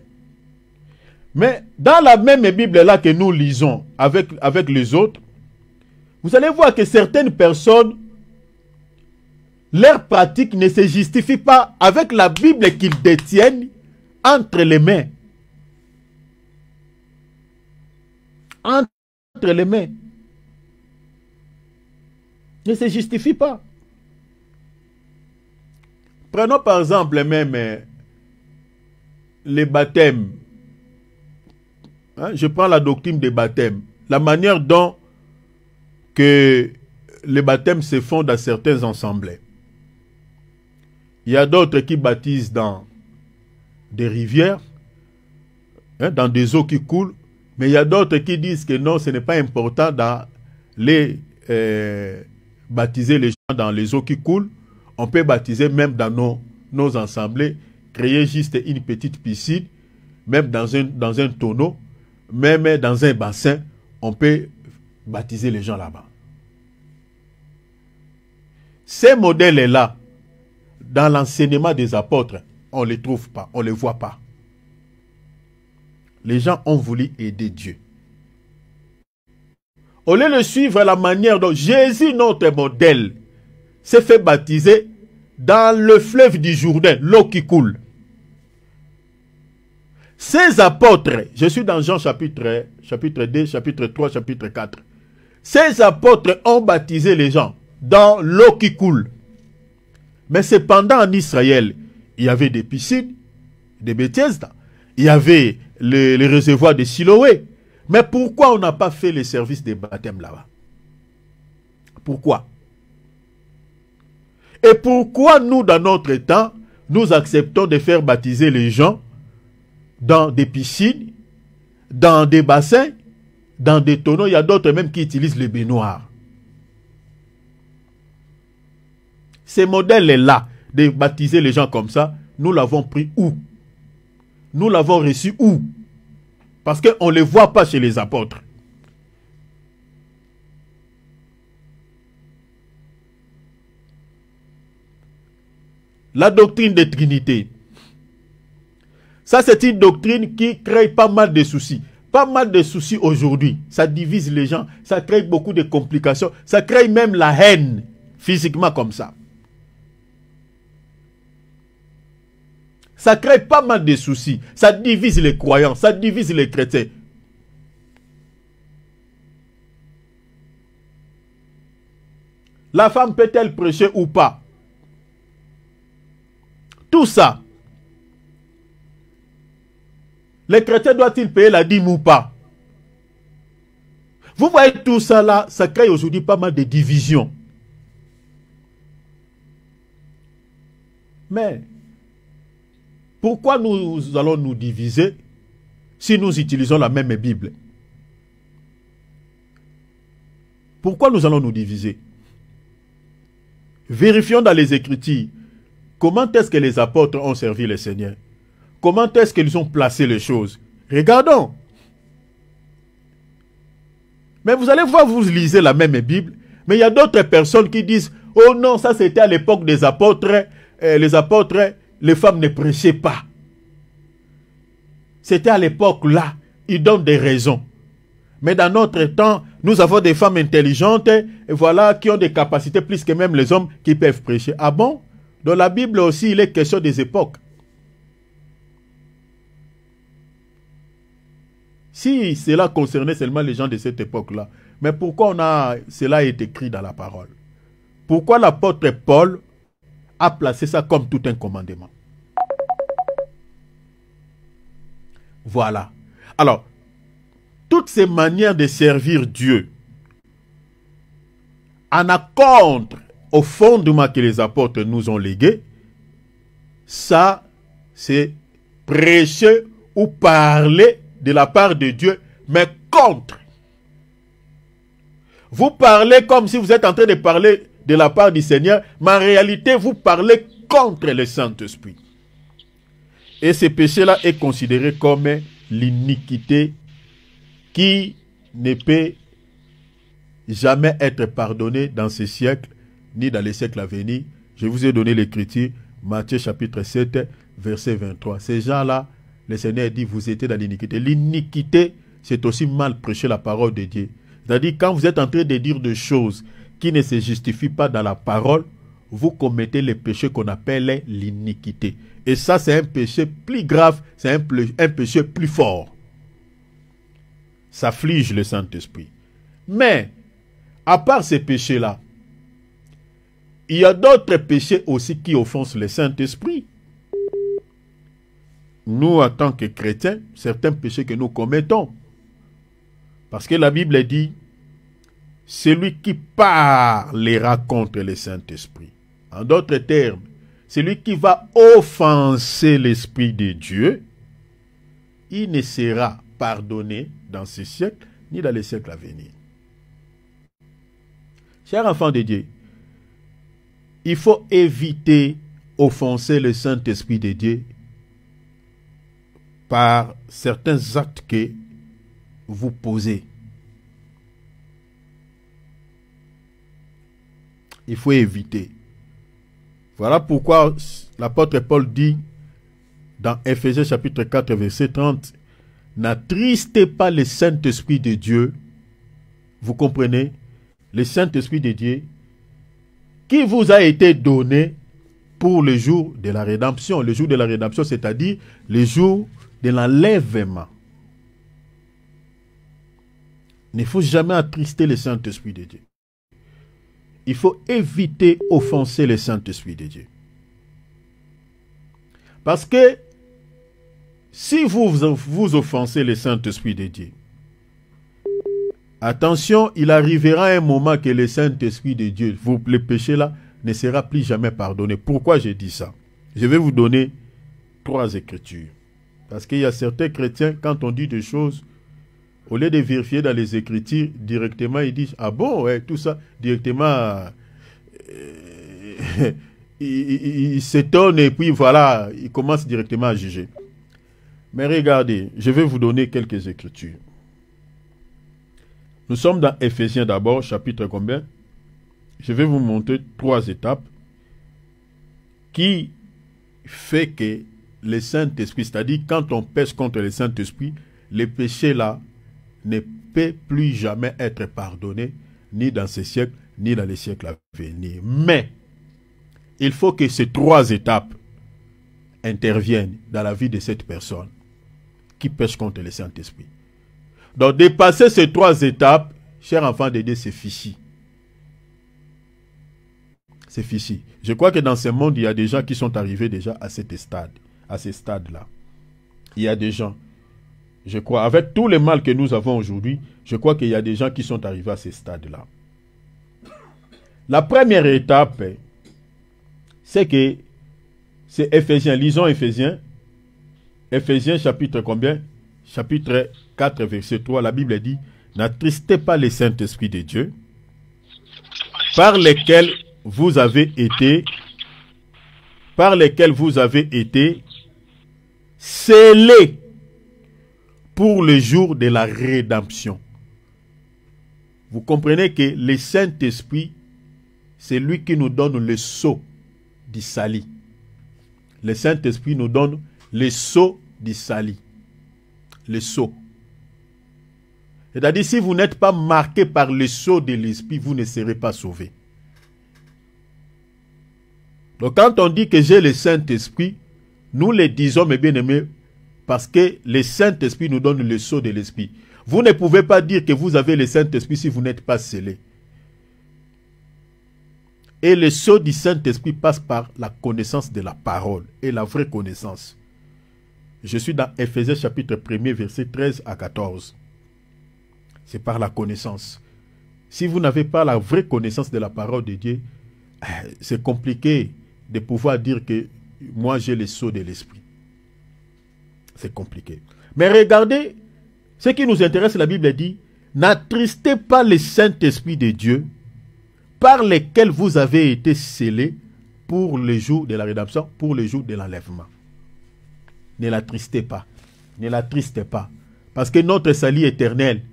Mais dans la même Bible là que nous lisons avec les autres, vous allez voir que certaines personnes, leur pratique ne se justifie pas avec la Bible qu'ils détiennent entre les mains. Entre les mains. Ne se justifie pas. Prenons par exemple même les baptêmes. Hein, je prends la doctrine des baptêmes. La manière dont que les baptêmes se font dans certains assemblées. Il y a d'autres qui baptisent dans des rivières, hein, dans des eaux qui coulent, mais il y a d'autres qui disent que non, ce n'est pas important d'aller baptiser les gens dans les eaux qui coulent. On peut baptiser même dans nos assemblées, créer juste une petite piscine, même dans un tonneau, même dans un bassin, on peut baptiser les gens là-bas. Ces modèles-là, dans l'enseignement des apôtres, on ne les trouve pas, on ne les voit pas. Les gens ont voulu aider Dieu. Au lieu de suivre la manière dont Jésus, notre modèle, s'est fait baptiser dans le fleuve du Jourdain, l'eau qui coule. Ces apôtres, je suis dans Jean chapitre 2, chapitre 3, chapitre 4. Ces apôtres ont baptisé les gens dans l'eau qui coule. Mais cependant en Israël, il y avait des piscines, des Bethesda, il y avait les réservoirs de Siloé. Mais pourquoi on n'a pas fait les services des baptêmes là-bas? Pourquoi? Et pourquoi nous, dans notre temps, nous acceptons de faire baptiser les gens dans des piscines, dans des bassins, dans des tonneaux? Il y a d'autres même qui utilisent les baignoires. Ces modèles-là, de baptiser les gens comme ça, nous l'avons pris où? Nous l'avons reçu où? Parce qu'on ne les voit pas chez les apôtres. La doctrine des Trinités. Ça, c'est une doctrine qui crée pas mal de soucis. Pas mal de soucis aujourd'hui. Ça divise les gens. Ça crée beaucoup de complications. Ça crée même la haine, physiquement comme ça. Ça crée pas mal de soucis. Ça divise les croyants. Ça divise les chrétiens. La femme peut-elle prêcher ou pas? Tout ça. Les chrétiens doivent-ils payer la dîme ou pas? Vous voyez tout ça là, ça crée aujourd'hui pas mal de divisions. Mais pourquoi nous allons nous diviser si nous utilisons la même Bible? Pourquoi nous allons nous diviser? Vérifions dans les Écritures. Comment est-ce que les apôtres ont servi le Seigneur? Comment est-ce qu'ils ont placé les choses? Regardons. Mais vous allez voir, vous lisez la même Bible, mais il y a d'autres personnes qui disent, oh non, ça c'était à l'époque des apôtres, les femmes ne prêchaient pas. C'était à l'époque là, ils donnent des raisons. Mais dans notre temps, nous avons des femmes intelligentes, et voilà, qui ont des capacités plus que même les hommes qui peuvent prêcher. Ah bon? Dans la Bible aussi, il est question des époques. Si cela concernait seulement les gens de cette époque-là, mais pourquoi cela est écrit dans la parole? Pourquoi l'apôtre Paul a placé ça comme tout un commandement? Voilà. Alors, toutes ces manières de servir Dieu, en accord au fondement que les apôtres nous ont légué, ça, c'est prêcher ou parler de la part de Dieu, mais contre. Vous parlez comme si vous êtes en train de parler de la part du Seigneur, mais en réalité, vous parlez contre le Saint-Esprit. Et ce péché-là est considéré comme l'iniquité qui ne peut jamais être pardonné dans ce siècle, ni dans les siècles à venir. Je vous ai donné l'écriture, Matthieu chapitre 7, verset 23. Ces gens-là, le Seigneur dit, vous étiez dans l'iniquité. L'iniquité, c'est aussi mal prêcher la parole de Dieu. C'est-à-dire, quand vous êtes en train de dire des choses qui ne se justifient pas dans la parole, vous commettez le péché qu'on appelle l'iniquité. Et ça, c'est un péché plus grave, c'est un péché plus fort. Ça afflige le Saint-Esprit. Mais, à part ces péchés-là, il y a d'autres péchés aussi qui offensent le Saint-Esprit. Nous, en tant que chrétiens, certains péchés que nous commettons. Parce que la Bible dit, celui qui parlera contre le Saint-Esprit. En d'autres termes, celui qui va offenser l'Esprit de Dieu, il ne sera pardonné dans ce siècle, ni dans les siècles à venir. Chers enfants de Dieu, il faut éviter d'offenser le Saint-Esprit de Dieu par certains actes que vous posez. Il faut éviter. Voilà pourquoi l'apôtre Paul dit dans Éphésiens chapitre 4 verset 30, n'attristez pas le Saint-Esprit de Dieu. Vous comprenez? Le Saint-Esprit de Dieu qui vous a été donné pour le jour de la rédemption. Le jour de la rédemption, c'est-à-dire le jour de l'enlèvement. Il ne faut jamais attrister le Saint-Esprit de Dieu. Il faut éviter d'offenser le Saint-Esprit de Dieu. Parce que si vous offensez le Saint-Esprit de Dieu, attention, il arrivera un moment que le Saint-Esprit de Dieu, le péché là, ne sera plus jamais pardonné. Pourquoi j'ai dit ça? Je vais vous donner 3 écritures. Parce qu'il y a certains chrétiens, quand on dit des choses, au lieu de vérifier dans les Écritures, directement, ils disent, ah bon, ouais, tout ça, directement, ils s'étonnent et puis voilà, ils commencent directement à juger. Mais regardez, je vais vous donner quelques Écritures. Nous sommes dans Éphésiens d'abord, chapitre combien? Je vais vous montrer 3 étapes qui fait que le Saint-Esprit, c'est-à-dire quand on pêche contre le Saint-Esprit, le péché là, ne peut plus jamais être pardonné, ni dans ce siècle, ni dans les siècles à venir. Mais, il faut que ces 3 étapes interviennent dans la vie de cette personne qui pêche contre le Saint-Esprit. Donc, dépasser ces 3 étapes, chers enfants de Dieu, c'est fichi. C'est fichi. Je crois que dans ce monde, il y a des gens qui sont arrivés déjà à ce stade-là. Il y a des gens. Je crois, avec tout le mal que nous avons aujourd'hui, je crois qu'il y a des gens qui sont arrivés à ce stade-là. La première étape, c'est que c'est Éphésiens. Lisons Éphésiens. Éphésiens chapitre combien? Chapitre 4, verset 3. La Bible dit, n'attristez pas le Saint-Esprit de Dieu, par lesquels vous avez été scellés pour le jour de la rédemption. Vous comprenez que le Saint-Esprit, c'est lui qui nous donne le sceau du salut. Le Saint-Esprit nous donne le sceau du salut. Le sceau. C'est-à-dire, si vous n'êtes pas marqué par le sceau de l'Esprit, vous ne serez pas sauvé. Donc, quand on dit que j'ai le Saint-Esprit, nous le disons, mes bien-aimés, parce que le Saint-Esprit nous donne le sceau de l'Esprit. Vous ne pouvez pas dire que vous avez le Saint-Esprit si vous n'êtes pas scellé. Et le sceau du Saint-Esprit passe par la connaissance de la parole et la vraie connaissance. Je suis dans Éphésiens chapitre 1er, verset 13 à 14. C'est par la connaissance. Si vous n'avez pas la vraie connaissance de la parole de Dieu, c'est compliqué de pouvoir dire que moi j'ai le sceau de l'esprit. C'est compliqué. Mais regardez, ce qui nous intéresse, la Bible dit, n'attristez pas le Saint-Esprit de Dieu par lesquels vous avez été scellés pour le jour de la rédemption, pour le jour de l'enlèvement. Ne l'attristez pas. Ne l'attristez pas. Parce que notre salut éternel,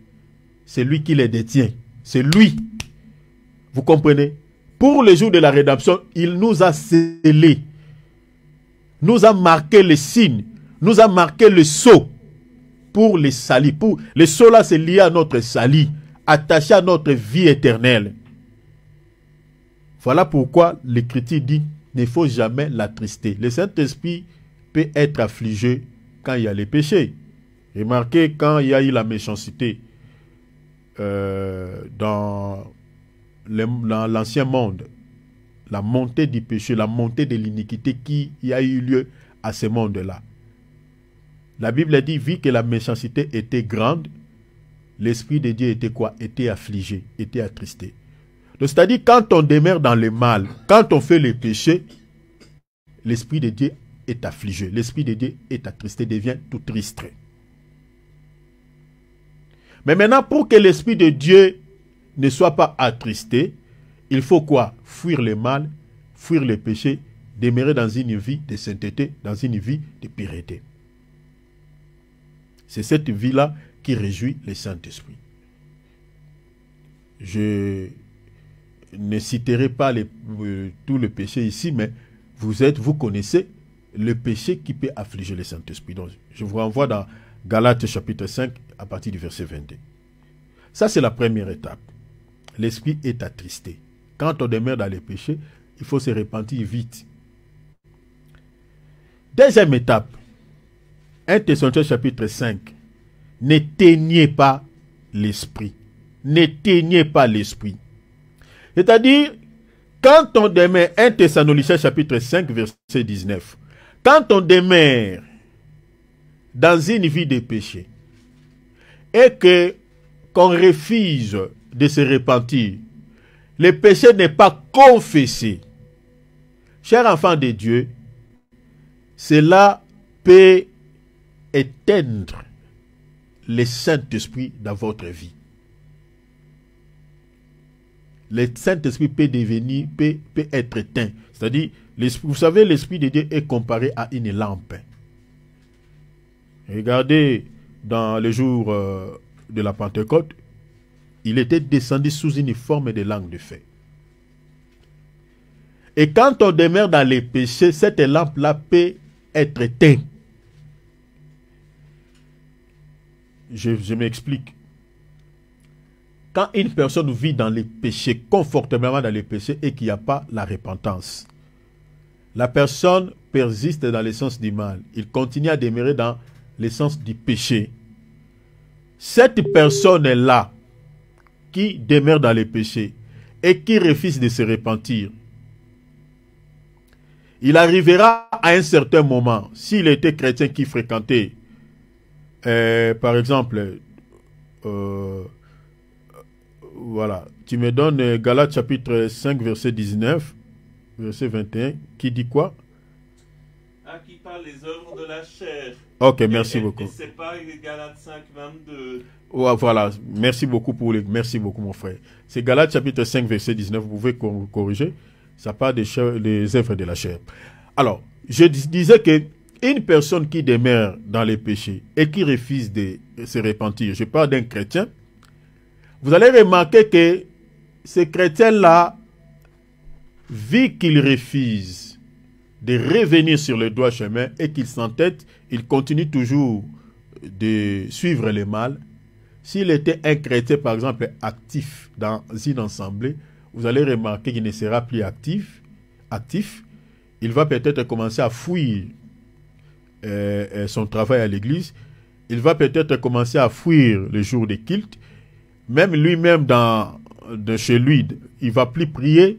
c'est lui qui les détient. C'est lui. Vous comprenez? Pour le jour de la rédemption, il nous a scellés. Nous a marqué le signe. Nous a marqué le sceau pour le salut. Le sceau là, c'est lié à notre salut, attaché à notre vie éternelle. Voilà pourquoi l'Écriture dit, il ne faut jamais l'attrister. Le Saint-Esprit peut être affligé quand il y a les péchés. Remarquez, quand il y a eu la méchanceté dans l'ancien monde, la montée du péché, la montée de l'iniquité qui y a eu lieu à ce monde-là. La Bible dit, vu que la méchanceté était grande, l'Esprit de Dieu était quoi? Était affligé, était attristé. C'est-à-dire, quand on demeure dans le mal, quand on fait le péché, l'Esprit de Dieu est affligé. L'Esprit de Dieu est attristé, devient tout triste. Mais maintenant, pour que l'Esprit de Dieu ne soit pas attristé, il faut quoi? Fuir le mal, fuir le péché, demeurer dans une vie de sainteté, dans une vie de pureté. C'est cette vie-là qui réjouit le Saint-Esprit. Je ne citerai pas tout le péché ici, mais vous connaissez le péché qui peut affliger le Saint-Esprit. Donc, je vous renvoie dans Galates chapitre 5 à partir du verset 22. Ça, c'est la première étape. L'Esprit est attristé. Quand on demeure dans les péchés, il faut se repentir vite. Deuxième étape, 1 Thessaloniciens chapitre 5. N'éteignez pas l'Esprit. N'éteignez pas l'Esprit. C'est-à-dire, quand on demeure, 1 Thessaloniciens chapitre 5, verset 19, quand on demeure dans une vie de péché et qu'on refuse de se repentir, le péché n'est pas confessé. Chers enfants de Dieu, cela peut éteindre le Saint-Esprit dans votre vie. Le Saint-Esprit peut être éteint. C'est-à-dire, vous savez, l'Esprit de Dieu est comparé à une lampe. Regardez, dans le jour de la Pentecôte, il était descendu sous une forme de langue de feu. Et quand on demeure dans les péchés, cette lampe-là peut être éteinte. Je m'explique. Quand une personne vit dans les péchés, confortablement dans les péchés, et qu'il n'y a pas la repentance, la personne persiste dans l'essence du mal. Il continue à demeurer dans l'essence du péché. Cette personne-là, qui demeure dans les péchés, et qui refuse de se repentir, il arrivera à un certain moment, s'il était chrétien qui fréquentait, par exemple, voilà, tu me donnes Galates chapitre 5, verset 19, verset 21, qui dit quoi? À qui parle les œuvres de la chair. Ok, merci beaucoup. C'est pas Galates 5, 22. Ouais, voilà, merci beaucoup mon frère. C'est Galates chapitre 5, verset 19, vous pouvez corriger. Ça parle des œuvres de la chair. Alors, je disais que une personne qui demeure dans les péchés et qui refuse de se repentir, je parle d'un chrétien, vous allez remarquer que ce chrétien-là, vu qu'il refuse de revenir sur le droit chemin et qu'il s'entête, il continue toujours de suivre le mal. S'il était un chrétien, par exemple, actif dans une assemblée, vous allez remarquer qu'il ne sera plus actif. Il va peut-être commencer à fuir son travail à l'église. Il va peut-être commencer à fuir le jour des cultes. Même lui-même, de chez lui, il ne va plus prier.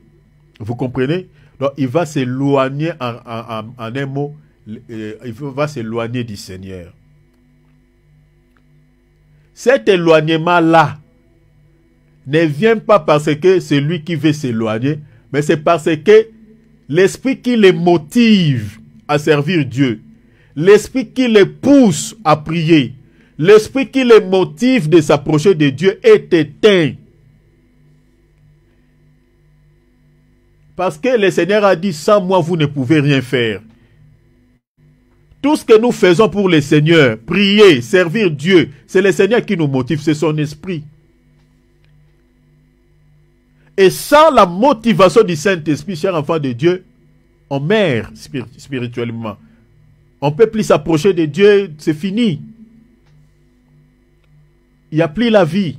Vous comprenez? Donc, il va s'éloigner en un mot il va s'éloigner du Seigneur. Cet éloignement-là ne vient pas parce que c'est lui qui veut s'éloigner, mais c'est parce que l'esprit qui les motive à servir Dieu, l'esprit qui les pousse à prier, l'esprit qui les motive de s'approcher de Dieu est éteint. Parce que le Seigneur a dit, sans moi, vous ne pouvez rien faire. Tout ce que nous faisons pour le Seigneur, prier, servir Dieu, c'est le Seigneur qui nous motive, c'est son esprit. Et sans la motivation du Saint-Esprit, chers enfants de Dieu, on meurt spirituellement. On ne peut plus s'approcher de Dieu, c'est fini. Il n'y a plus la vie.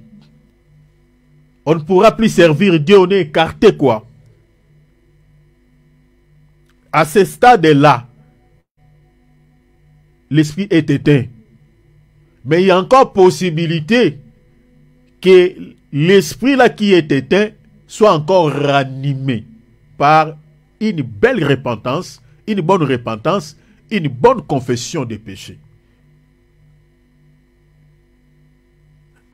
On ne pourra plus servir Dieu, on est écarté quoi. À ce stade-là, l'esprit est éteint. Mais il y a encore possibilité que l'esprit là qui est éteint soit encore ranimé par une belle repentance, une bonne repentance, une bonne confession des péchés.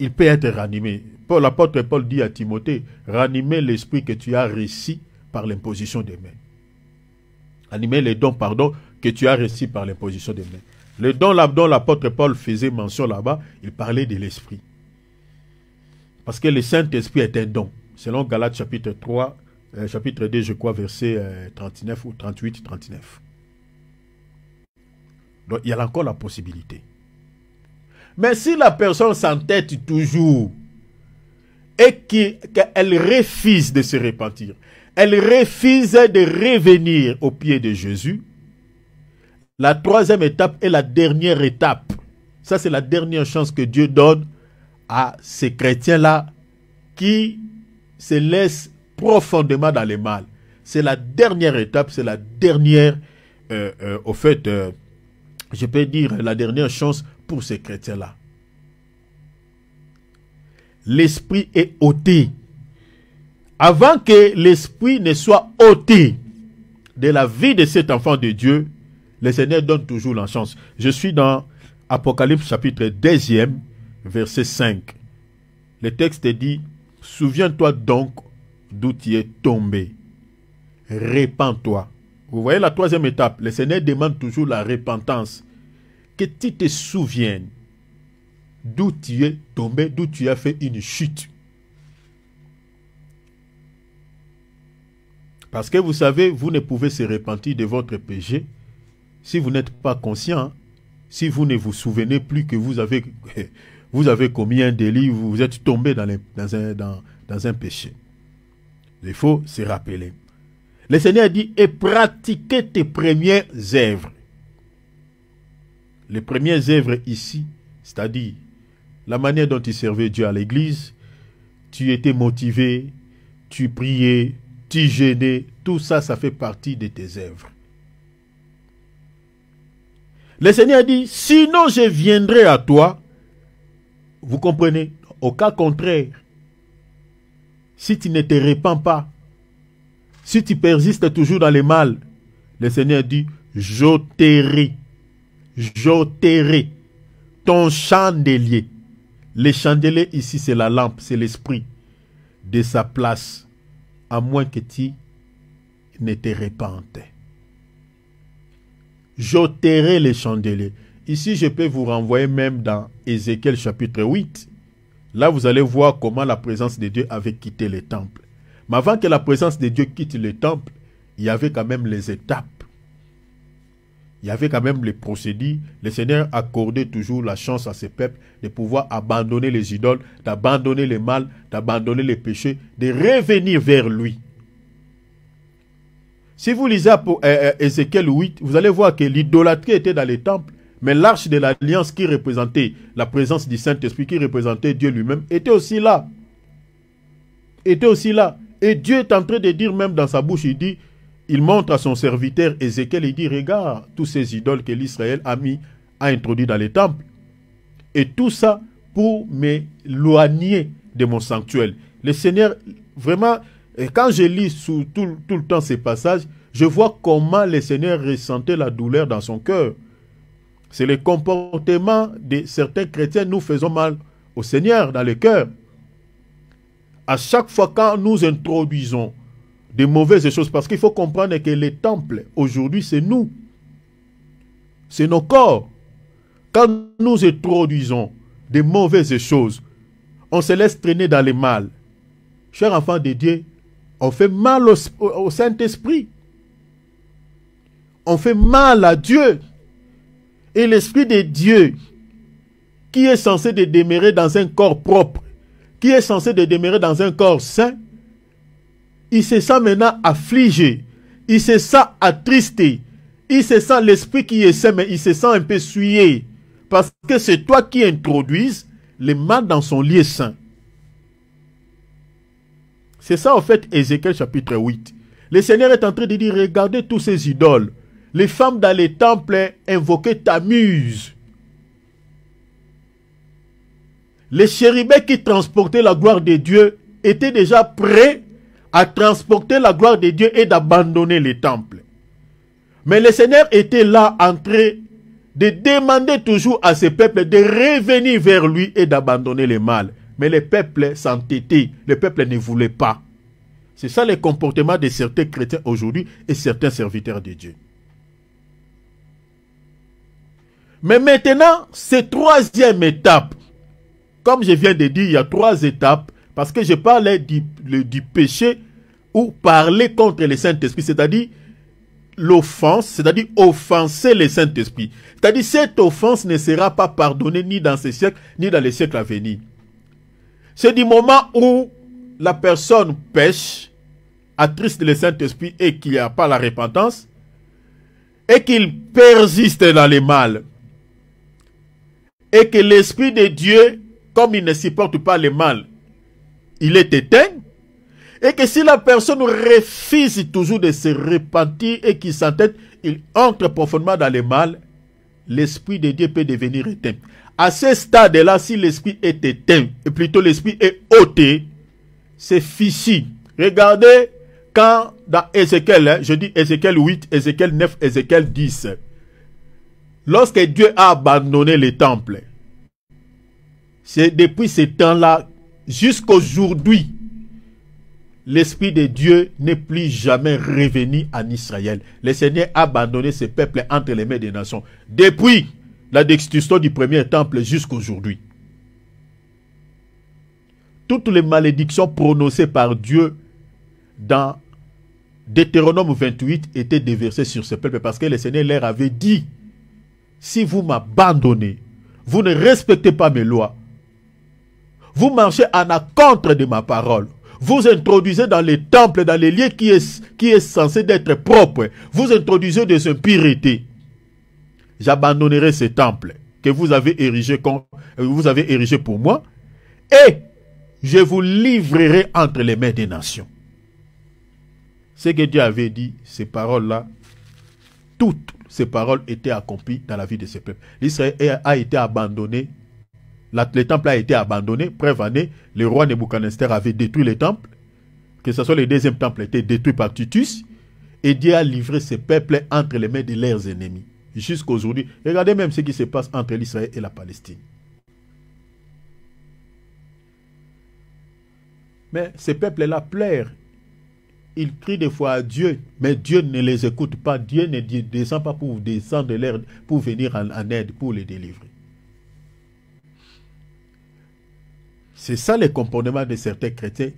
Il peut être ranimé. L'apôtre Paul dit à Timothée, ranimer l'esprit que tu as reçu par l'imposition des mains. Ranimer les dons, que tu as reçus par l'imposition des mains. Le don dont l'apôtre Paul faisait mention là-bas, il parlait de l'esprit. Parce que le Saint-Esprit est un don. Selon Galates chapitre 3, chapitre 2, je crois, verset 39 ou 38, 39. Donc, il y a encore la possibilité. Mais si la personne s'entête toujours et qu'elle refuse de se repentir, elle refuse de revenir au pied de Jésus, la troisième étape est la dernière étape. Ça, c'est la dernière chance que Dieu donne à ces chrétiens-là qui se laissent profondément dans le mal. C'est la dernière étape, c'est la dernière, je peux dire, la dernière chance pour ces chrétiens-là. L'esprit est ôté. Avant que l'esprit ne soit ôté de la vie de cet enfant de Dieu, le Seigneur donne toujours la chance. Je suis dans Apocalypse chapitre 2, verset 5. Le texte dit, « Souviens-toi donc d'où tu es tombé. Répands-toi. » Vous voyez la troisième étape. Le Seigneur demande toujours la repentance. Que tu te souviennes d'où tu es tombé, d'où tu as fait une chute. Parce que vous savez, vous ne pouvez se repentir de votre péché si vous n'êtes pas conscient, si vous ne vous souvenez plus que vous avez commis un délit, vous êtes tombé dans un péché. Il faut se rappeler. Le Seigneur dit, et pratiquez tes premières œuvres. Les premières œuvres ici, c'est-à-dire la manière dont tu servais Dieu à l'église, tu étais motivé, tu priais, tu jeûnais, tout ça, ça fait partie de tes œuvres. Le Seigneur dit, sinon je viendrai à toi. Vous comprenez? Au cas contraire, si tu ne te repens pas, si tu persistes toujours dans le mal, le Seigneur dit, j'ôterai ton chandelier. Le chandelier ici, c'est la lampe, c'est l'esprit de sa place, à moins que tu ne te repentes. J'ôterai les chandeliers. Ici, je peux vous renvoyer même dans Ézéchiel chapitre 8. Là, vous allez voir comment la présence de Dieu avait quitté le temple. Mais avant que la présence de Dieu quitte le temple, il y avait quand même les étapes. Il y avait quand même les procédés. Le Seigneur accordait toujours la chance à ses peuples de pouvoir abandonner les idoles, d'abandonner le mal, d'abandonner les péchés, de revenir vers lui. Si vous lisez Ézéchiel 8, vous allez voir que l'idolâtrie était dans les temples, mais l'arche de l'alliance qui représentait la présence du Saint-Esprit, qui représentait Dieu lui-même, était aussi là. Était aussi là. Et Dieu est en train de dire même dans sa bouche, il dit, il montre à son serviteur Ézéchiel, il dit, regarde tous ces idoles que l'Israël a introduit dans les temples. Et tout ça pour m'éloigner de mon sanctuaire. Le Seigneur, vraiment, Et quand je lis tout le temps ces passages, je vois comment le Seigneur ressentait la douleur dans son cœur. C'est le comportement de certains chrétiens, nous faisons mal au Seigneur dans le cœur. À chaque fois quand nous introduisons des mauvaises choses, parce qu'il faut comprendre que les temples, aujourd'hui, c'est nous. C'est nos corps. Quand nous introduisons des mauvaises choses, on se laisse traîner dans le mal. Chers enfants de Dieu, on fait mal au Saint-Esprit. On fait mal à Dieu. Et l'Esprit de Dieu, qui est censé demeurer dans un corps propre, qui est censé demeurer dans un corps saint, il se sent maintenant affligé, il se sent attristé, il se sent l'esprit qui est saint, mais il se sent un peu souillé, parce que c'est toi qui introduis le mal dans son lieu saint. C'est ça en fait Ézéchiel chapitre 8. Le Seigneur est en train de dire, regardez tous ces idoles. Les femmes dans les temples invoquaient Tammuz. Les chérubins qui transportaient la gloire de Dieu étaient déjà prêts à transporter la gloire de Dieu et d'abandonner les temples. Mais le Seigneur était là en train de demander toujours à ses peuples de revenir vers lui et d'abandonner le mal. Mais les peuples s'entêtaient, les peuples ne voulaient pas. C'est ça le comportement de certains chrétiens aujourd'hui et certains serviteurs de Dieu. Mais maintenant, cette troisième étape, comme je viens de dire, il y a 3 étapes, parce que je parlais du péché ou parler contre le Saint-Esprit, c'est-à-dire l'offense, c'est-à-dire offenser le Saint-Esprit. C'est-à-dire cette offense ne sera pas pardonnée ni dans ce siècle, ni dans les siècles à venir. C'est du moment où la personne pêche, attriste le Saint-Esprit et qu'il n'y a pas la repentance, et qu'il persiste dans le mal, et que l'Esprit de Dieu, comme il ne supporte pas le mal, il est éteint, et que si la personne refuse toujours de se repentir et qu'il s'entête, il entre profondément dans le mal, l'Esprit de Dieu peut devenir éteint. À ce stade-là, si l'Esprit est éteint, et plutôt l'Esprit est ôté, c'est fichu. Regardez quand dans Ézéchiel, je dis Ézéchiel 8, Ézéchiel 9, Ézéchiel 10, lorsque Dieu a abandonné les temples, c'est depuis ce temps-là jusqu'aujourd'hui, l'Esprit de Dieu n'est plus jamais revenu en Israël. Le Seigneur a abandonné ce peuple entre les mains des nations. Depuis la destruction du premier temple jusqu'aujourd'hui. Toutes les malédictions prononcées par Dieu dans Deutéronome 28 étaient déversées sur ce peuple parce que le Seigneur leur avait dit, si vous m'abandonnez, vous ne respectez pas mes lois, vous marchez en encontre de ma parole, vous introduisez dans les temples, dans les lieux qui est censé être propre, vous introduisez des impuretés. J'abandonnerai ce temple que vous avez érigé pour moi et je vous livrerai entre les mains des nations. Ce que Dieu avait dit, ces paroles-là, toutes ces paroles étaient accomplies dans la vie de ce peuple. L'Israël a été abandonné, le temple a été abandonné, preuve année, le roi Nebuchadnezzar avait détruit les temples, que ce soit le deuxième temple était détruit par Titus, et Dieu a livré ce peuple entre les mains de leurs ennemis. Jusqu'à aujourd'hui, regardez même ce qui se passe entre l'Israël et la Palestine. Mais ces peuples-là pleurent. Ils crient des fois à Dieu, mais Dieu ne les écoute pas. Dieu ne descend pas pour descendre de l'air, pour venir en aide, pour les délivrer. C'est ça le comportement de certains chrétiens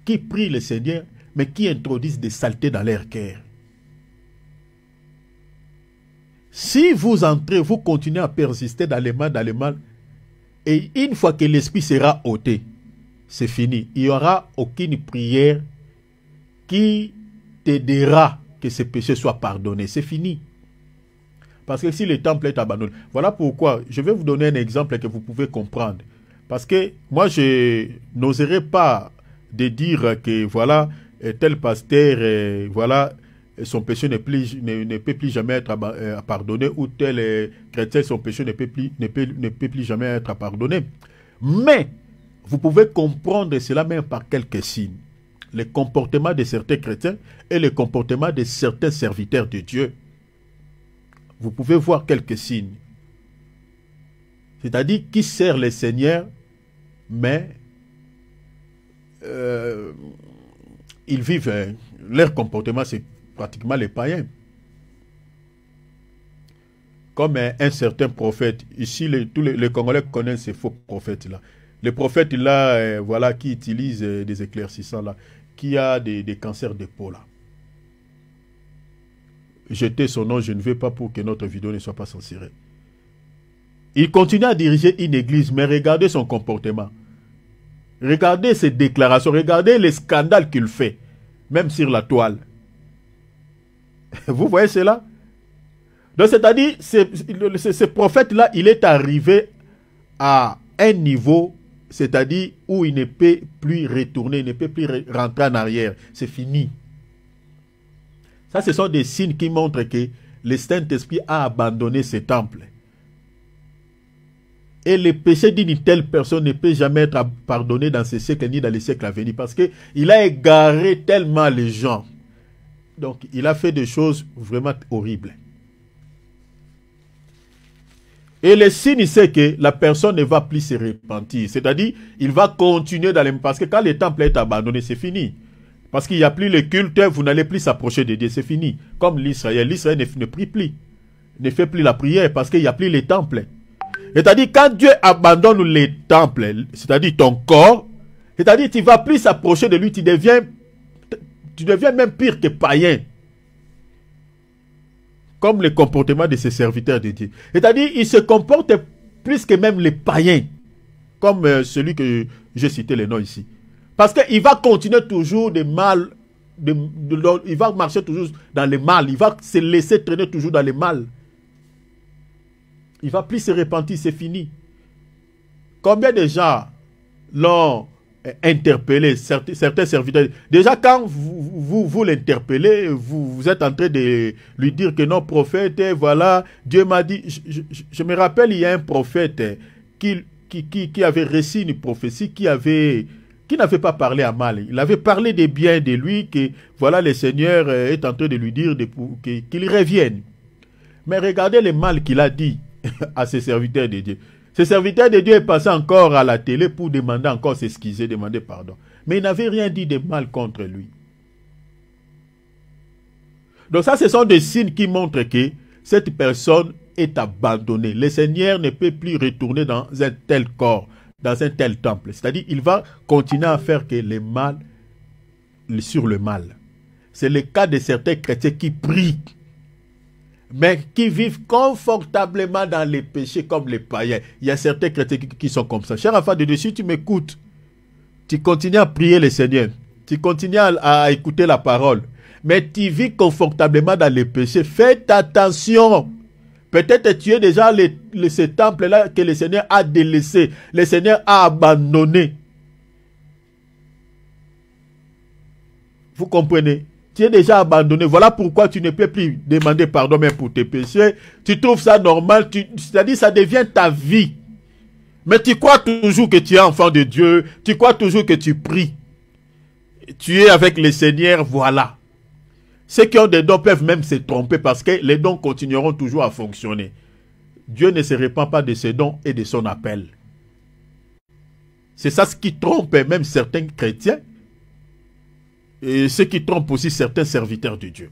qui prient le Seigneur, mais qui introduisent des saletés dans leur cœur. Si vous entrez, vous continuez à persister dans le mal, et une fois que l'esprit sera ôté, c'est fini. Il n'y aura aucune prière qui t'aidera que ce péché soit pardonné. C'est fini. Parce que si le temple est abandonné, voilà pourquoi je vais vous donner un exemple que vous pouvez comprendre. Parce que moi, je n'oserais pas de dire que voilà, tel pasteur, voilà, son péché ne peut plus jamais être pardonné, ou tel chrétien, son péché ne peut plus jamais être pardonné. Mais, vous pouvez comprendre cela même par quelques signes. les comportements de certains chrétiens et les comportements de certains serviteurs de Dieu. Vous pouvez voir quelques signes. C'est-à-dire qui sert le Seigneur, mais ils vivent, leur comportement, c'est pratiquement les païens. Comme un certain prophète, ici tous les Congolais connaissent ces faux prophètes-là. Les prophètes là, voilà, qui utilisent des éclaircissants là, qui a des cancers de peau là. Jetez son nom, je ne veux pas pour que notre vidéo ne soit pas censurée. Il continue à diriger une église, mais regardez son comportement. Regardez ses déclarations, regardez les scandales qu'il fait, même sur la toile. Vous voyez cela? Donc c'est-à-dire, ce prophète-là, il est arrivé à un niveau, c'est-à-dire où il ne peut plus retourner, il ne peut plus rentrer en arrière. C'est fini. Ça, ce sont des signes qui montrent que le Saint-Esprit a abandonné ce temple. Et le péché d'une telle personne ne peut jamais être pardonné dans ce siècle ni dans les siècles à venir parce qu'il a égaré tellement les gens. Donc, il a fait des choses vraiment horribles. Et le signe, c'est que la personne ne va plus se repentir. C'est-à-dire, il va continuer dans les... Parce que quand le temple est abandonné, c'est fini. Parce qu'il n'y a plus le culte, vous n'allez plus s'approcher de Dieu, c'est fini. Comme l'Israël. L'Israël ne prie plus. Ne fait plus la prière parce qu'il n'y a plus les temples. C'est-à-dire, quand Dieu abandonne les temples, c'est-à-dire ton corps, c'est-à-dire, tu ne vas plus s'approcher de lui, tu deviens même pire que païen. Comme le comportement de ces serviteurs de Dieu. C'est-à-dire, ils se comportent plus que même les païens. Comme celui que j'ai cité le nom ici. Parce qu'il va continuer toujours de mal, il va marcher toujours dans le mal, il va se laisser traîner toujours dans le mal. Il ne va plus se repentir, c'est fini. Combien de gens l'ont interpellé, certains serviteurs. Déjà, quand vous l'interpellez, vous êtes en train de lui dire que non, prophète, voilà, Dieu m'a dit. Je me rappelle, il y a un prophète qui avait reçu une prophétie, qui n'avait pas parlé à mal. Il avait parlé des biens de lui, que voilà, le Seigneur est en train de lui dire qu'il revienne. Mais regardez le mal qu'il a dit à ses serviteurs de Dieu. Ce serviteur de Dieu est passé encore à la télé pour demander encore s'excuser, demander pardon. Mais il n'avait rien dit de mal contre lui. Donc ça, ce sont des signes qui montrent que cette personne est abandonnée. Le Seigneur ne peut plus retourner dans un tel corps, dans un tel temple. C'est-à-dire, il va continuer à faire que le mal sur le mal. C'est le cas de certains chrétiens qui prient, mais qui vivent confortablement dans les péchés comme les païens. Il y a certains chrétiens qui sont comme ça. Cher enfant de Dieu, si tu m'écoutes, tu continues à prier le Seigneur, tu continues à écouter la parole, mais tu vis confortablement dans les péchés. Faites attention. Peut-être tu es déjà ce temple-là que le Seigneur a délaissé, le Seigneur a abandonné. Vous comprenez? Tu es déjà abandonné. Voilà pourquoi tu ne peux plus demander pardon même pour tes péchés. Tu trouves ça normal. C'est-à-dire ça devient ta vie. Mais tu crois toujours que tu es enfant de Dieu. Tu crois toujours que tu pries. Tu es avec le Seigneur, voilà. Ceux qui ont des dons peuvent même se tromper parce que les dons continueront toujours à fonctionner. Dieu ne se répand pas de ses dons et de son appel. C'est ça ce qui trompe même certains chrétiens. Et ce qui trompe aussi certains serviteurs de Dieu.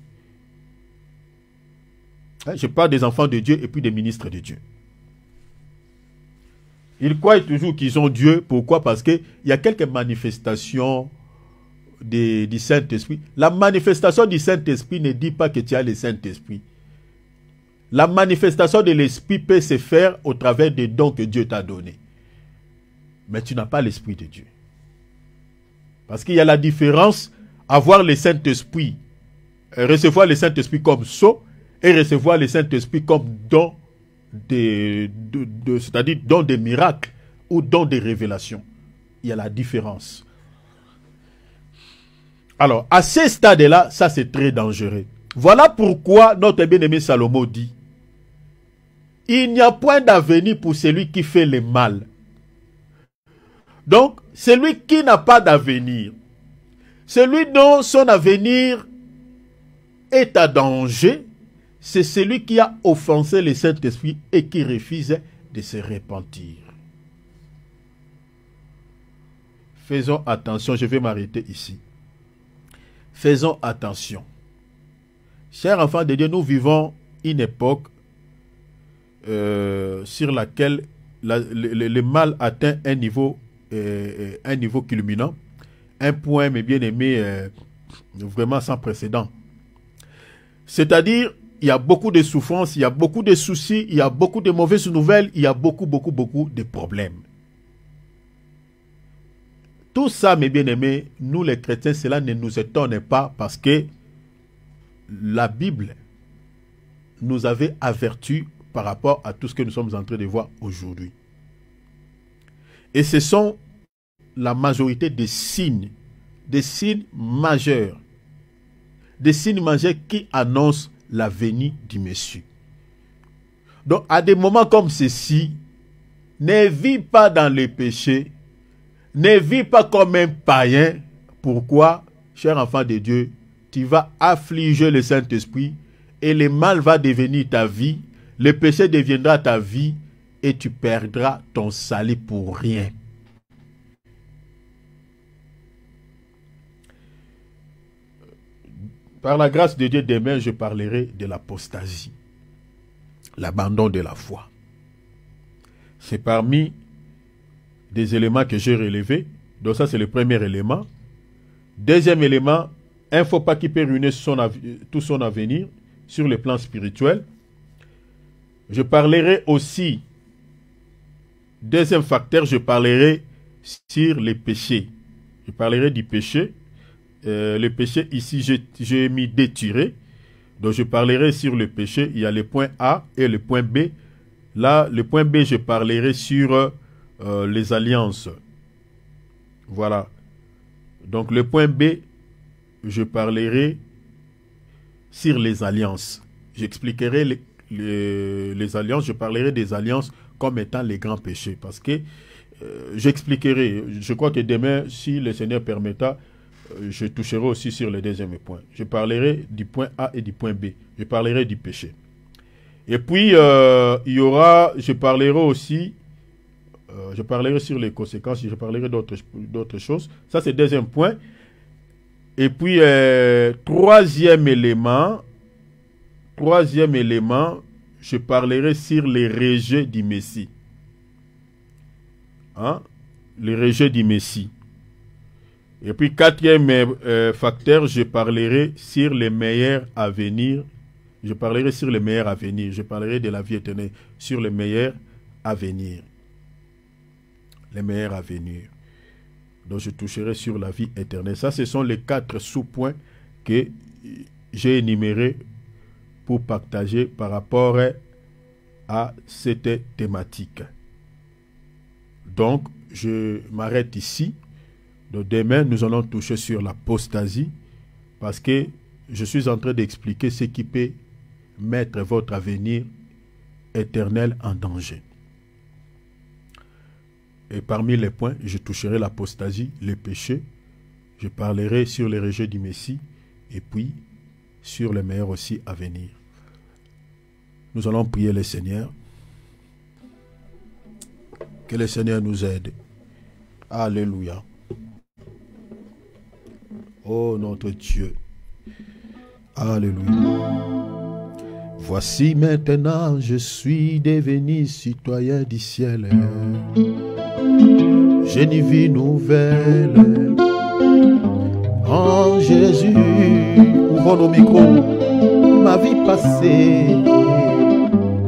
Je parle des enfants de Dieu et puis des ministres de Dieu. Ils croient toujours qu'ils ont Dieu. Pourquoi? Parce qu'il y a quelques manifestations du Saint-Esprit. La manifestation du Saint-Esprit ne dit pas que tu as le Saint-Esprit. La manifestation de l'Esprit peut se faire au travers des dons que Dieu t'a donnés. Mais tu n'as pas l'Esprit de Dieu. Parce qu'il y a la différence avoir le Saint-Esprit, recevoir le Saint-Esprit comme sceau et recevoir le Saint-Esprit comme don c'est-à-dire don des miracles ou don des révélations. Il y a la différence. Alors, à ce stade-là, ça c'est très dangereux. Voilà pourquoi notre bien-aimé Salomon dit: il n'y a point d'avenir pour celui qui fait le mal. Donc, celui qui n'a pas d'avenir, Celui dont son avenir est à danger, c'est celui qui a offensé le Saint-Esprit et qui refuse de se repentir. Faisons attention, je vais m'arrêter ici. Faisons attention. Chers enfants de Dieu, nous vivons une époque sur laquelle le mal atteint un niveau culminant, un point, mes bien-aimés, vraiment sans précédent. C'est-à-dire, il y a beaucoup de souffrances, il y a beaucoup de soucis, il y a beaucoup de mauvaises nouvelles, il y a beaucoup de problèmes. Tout ça, mes bien-aimés, nous les chrétiens, cela ne nous étonne pas parce que la Bible nous avait avertis par rapport à tout ce que nous sommes en train de voir aujourd'hui. Et ce sont la majorité des signes majeurs, qui annoncent la venue du Messie. Donc, à des moments comme ceci, ne vis pas dans le péché, ne vis pas comme un païen. Pourquoi, cher enfant de Dieu, tu vas affliger le Saint-Esprit et le mal va devenir ta vie, le péché deviendra ta vie et tu perdras ton salut pour rien. Par la grâce de Dieu, demain, je parlerai de l'apostasie, l'abandon de la foi. C'est parmi des éléments que j'ai relevés. Donc ça, c'est le premier élément. Deuxième élément, un faux pas qui peut ruiner tout son avenir sur le plan spirituel. Je parlerai aussi, deuxième facteur, je parlerai sur les péchés. Je parlerai du péché. Le péché, ici, j'ai mis détiré. Donc, je parlerai sur le péché. Il y a le point A et le point B. Là, le point B, je parlerai sur les alliances. Voilà. Donc, le point B, je parlerai sur les alliances. J'expliquerai les alliances. Je parlerai des alliances comme étant les grands péchés. Parce que j'expliquerai. Je crois que demain, si le Seigneur permettra, je toucherai aussi sur le deuxième point. Je parlerai du point A et du point B. Je parlerai du péché. Et puis, je parlerai aussi, je parlerai sur les conséquences, je parlerai d'autres choses. Ça, c'est le deuxième point. Et puis, troisième élément, je parlerai sur les rejets du Messie. Hein? Les rejets du Messie. Et puis, quatrième facteur, je parlerai sur les meilleurs à venir. Je parlerai sur les meilleurs à venir. Je parlerai de la vie éternelle sur les meilleurs à venir. Les meilleurs à venir. Donc, je toucherai sur la vie éternelle. Ça, ce sont les 4 sous-points que j'ai énumérés pour partager par rapport à cette thématique. Donc, je m'arrête ici. Donc demain, nous allons toucher sur l'apostasie parce que je suis en train d'expliquer ce qui peut mettre votre avenir éternel en danger. Et parmi les points, je toucherai l'apostasie, le péché, je parlerai sur les rejets du Messie et puis sur les meilleurs aussi à venir. Nous allons prier le Seigneur. Que le Seigneur nous aide. Alléluia. Oh notre Dieu. Alléluia. Voici maintenant je suis devenu citoyen du ciel. J'ai une vie nouvelle en Jésus. Ouvrons nos micros. Ma vie passée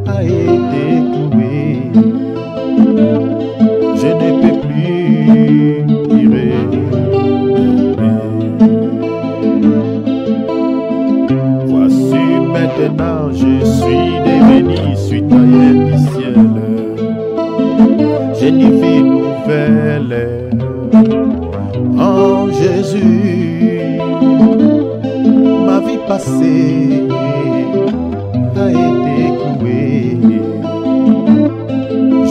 a été clouée. Je ne peux plus tirer. Maintenant je suis devenu citoyen du ciel. J'ai une vie nouvelle en Jésus. Ma vie passée a été clouée.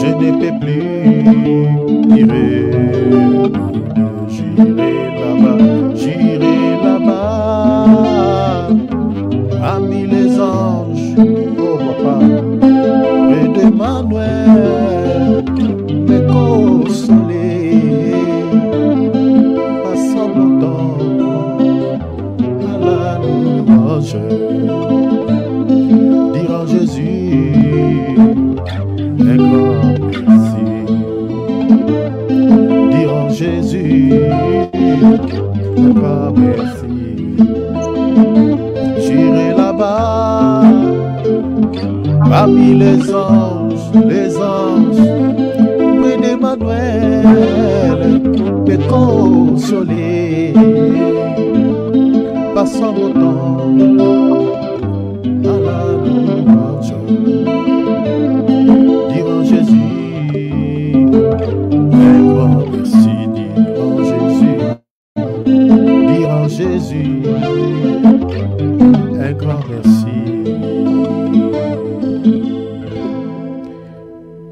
Je ne peux plus tirer. J'irai là-bas, j'irai d'Emmanuel, me consoler, passant mon temps à la louange, dire en Jésus un grand merci, dire en Jésus un grand merci. J'irai là-bas parmi les anges, près d'Emmanuel, me consoler, passant mon temps à la louange, dire en Jésus un grand merci, dire en Jésus un grand merci.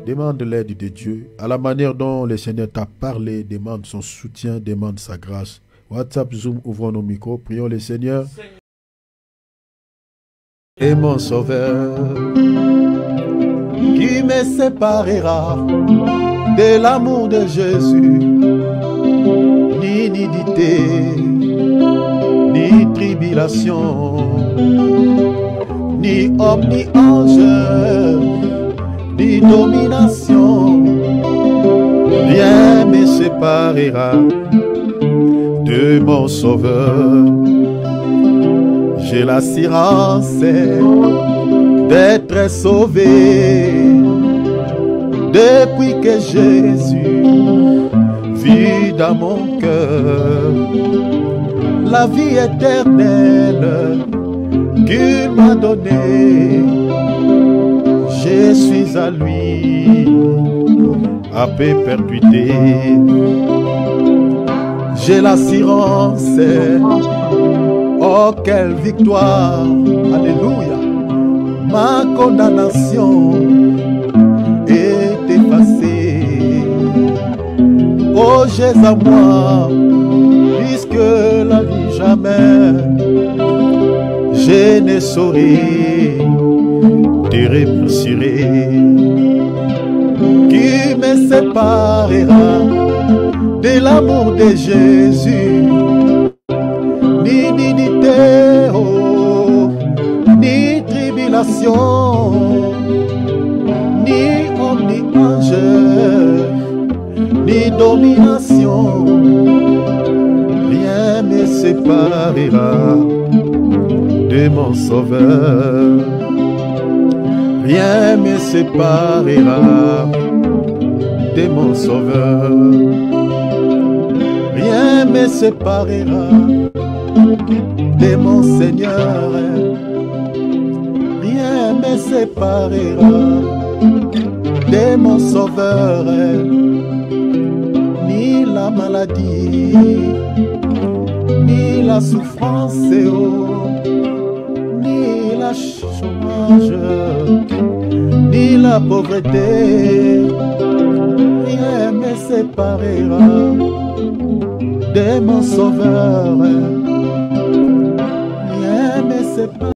Demande l'aide de Dieu. À la manière dont le Seigneur t'a parlé, demande son soutien, demande sa grâce. WhatsApp, Zoom, ouvrons nos micros, prions le Seigneur. Et mon Sauveur, qui me séparera de l'amour de Jésus, ni nudité, ni tribulation, ni homme, ni ange, ni domination, rien me séparera de mon Sauveur. J'ai l'assurance d'être sauvé depuis que Jésus vit dans mon cœur la vie éternelle qu'il m'a donnée. Je suis à lui, à perpétuité. J'ai l'assurance, oh quelle victoire, alléluia. Ma condamnation est effacée. Oh Jésus à moi, puisque la vie jamais, je ne saurais te remercierai. Qui me séparera de l'amour de Jésus? Ni dignité, oh, ni tribulation, ni homme, ni ange, ni domination, rien me séparera de mon Sauveur. Rien me séparera de mon Sauveur. Rien me séparera de mon Seigneur. Rien me séparera de mon Sauveur. Ni la maladie, ni la souffrance, oh, ni la chômage, ni la pauvreté, rien me séparera de mon Sauveur. Rien me séparera.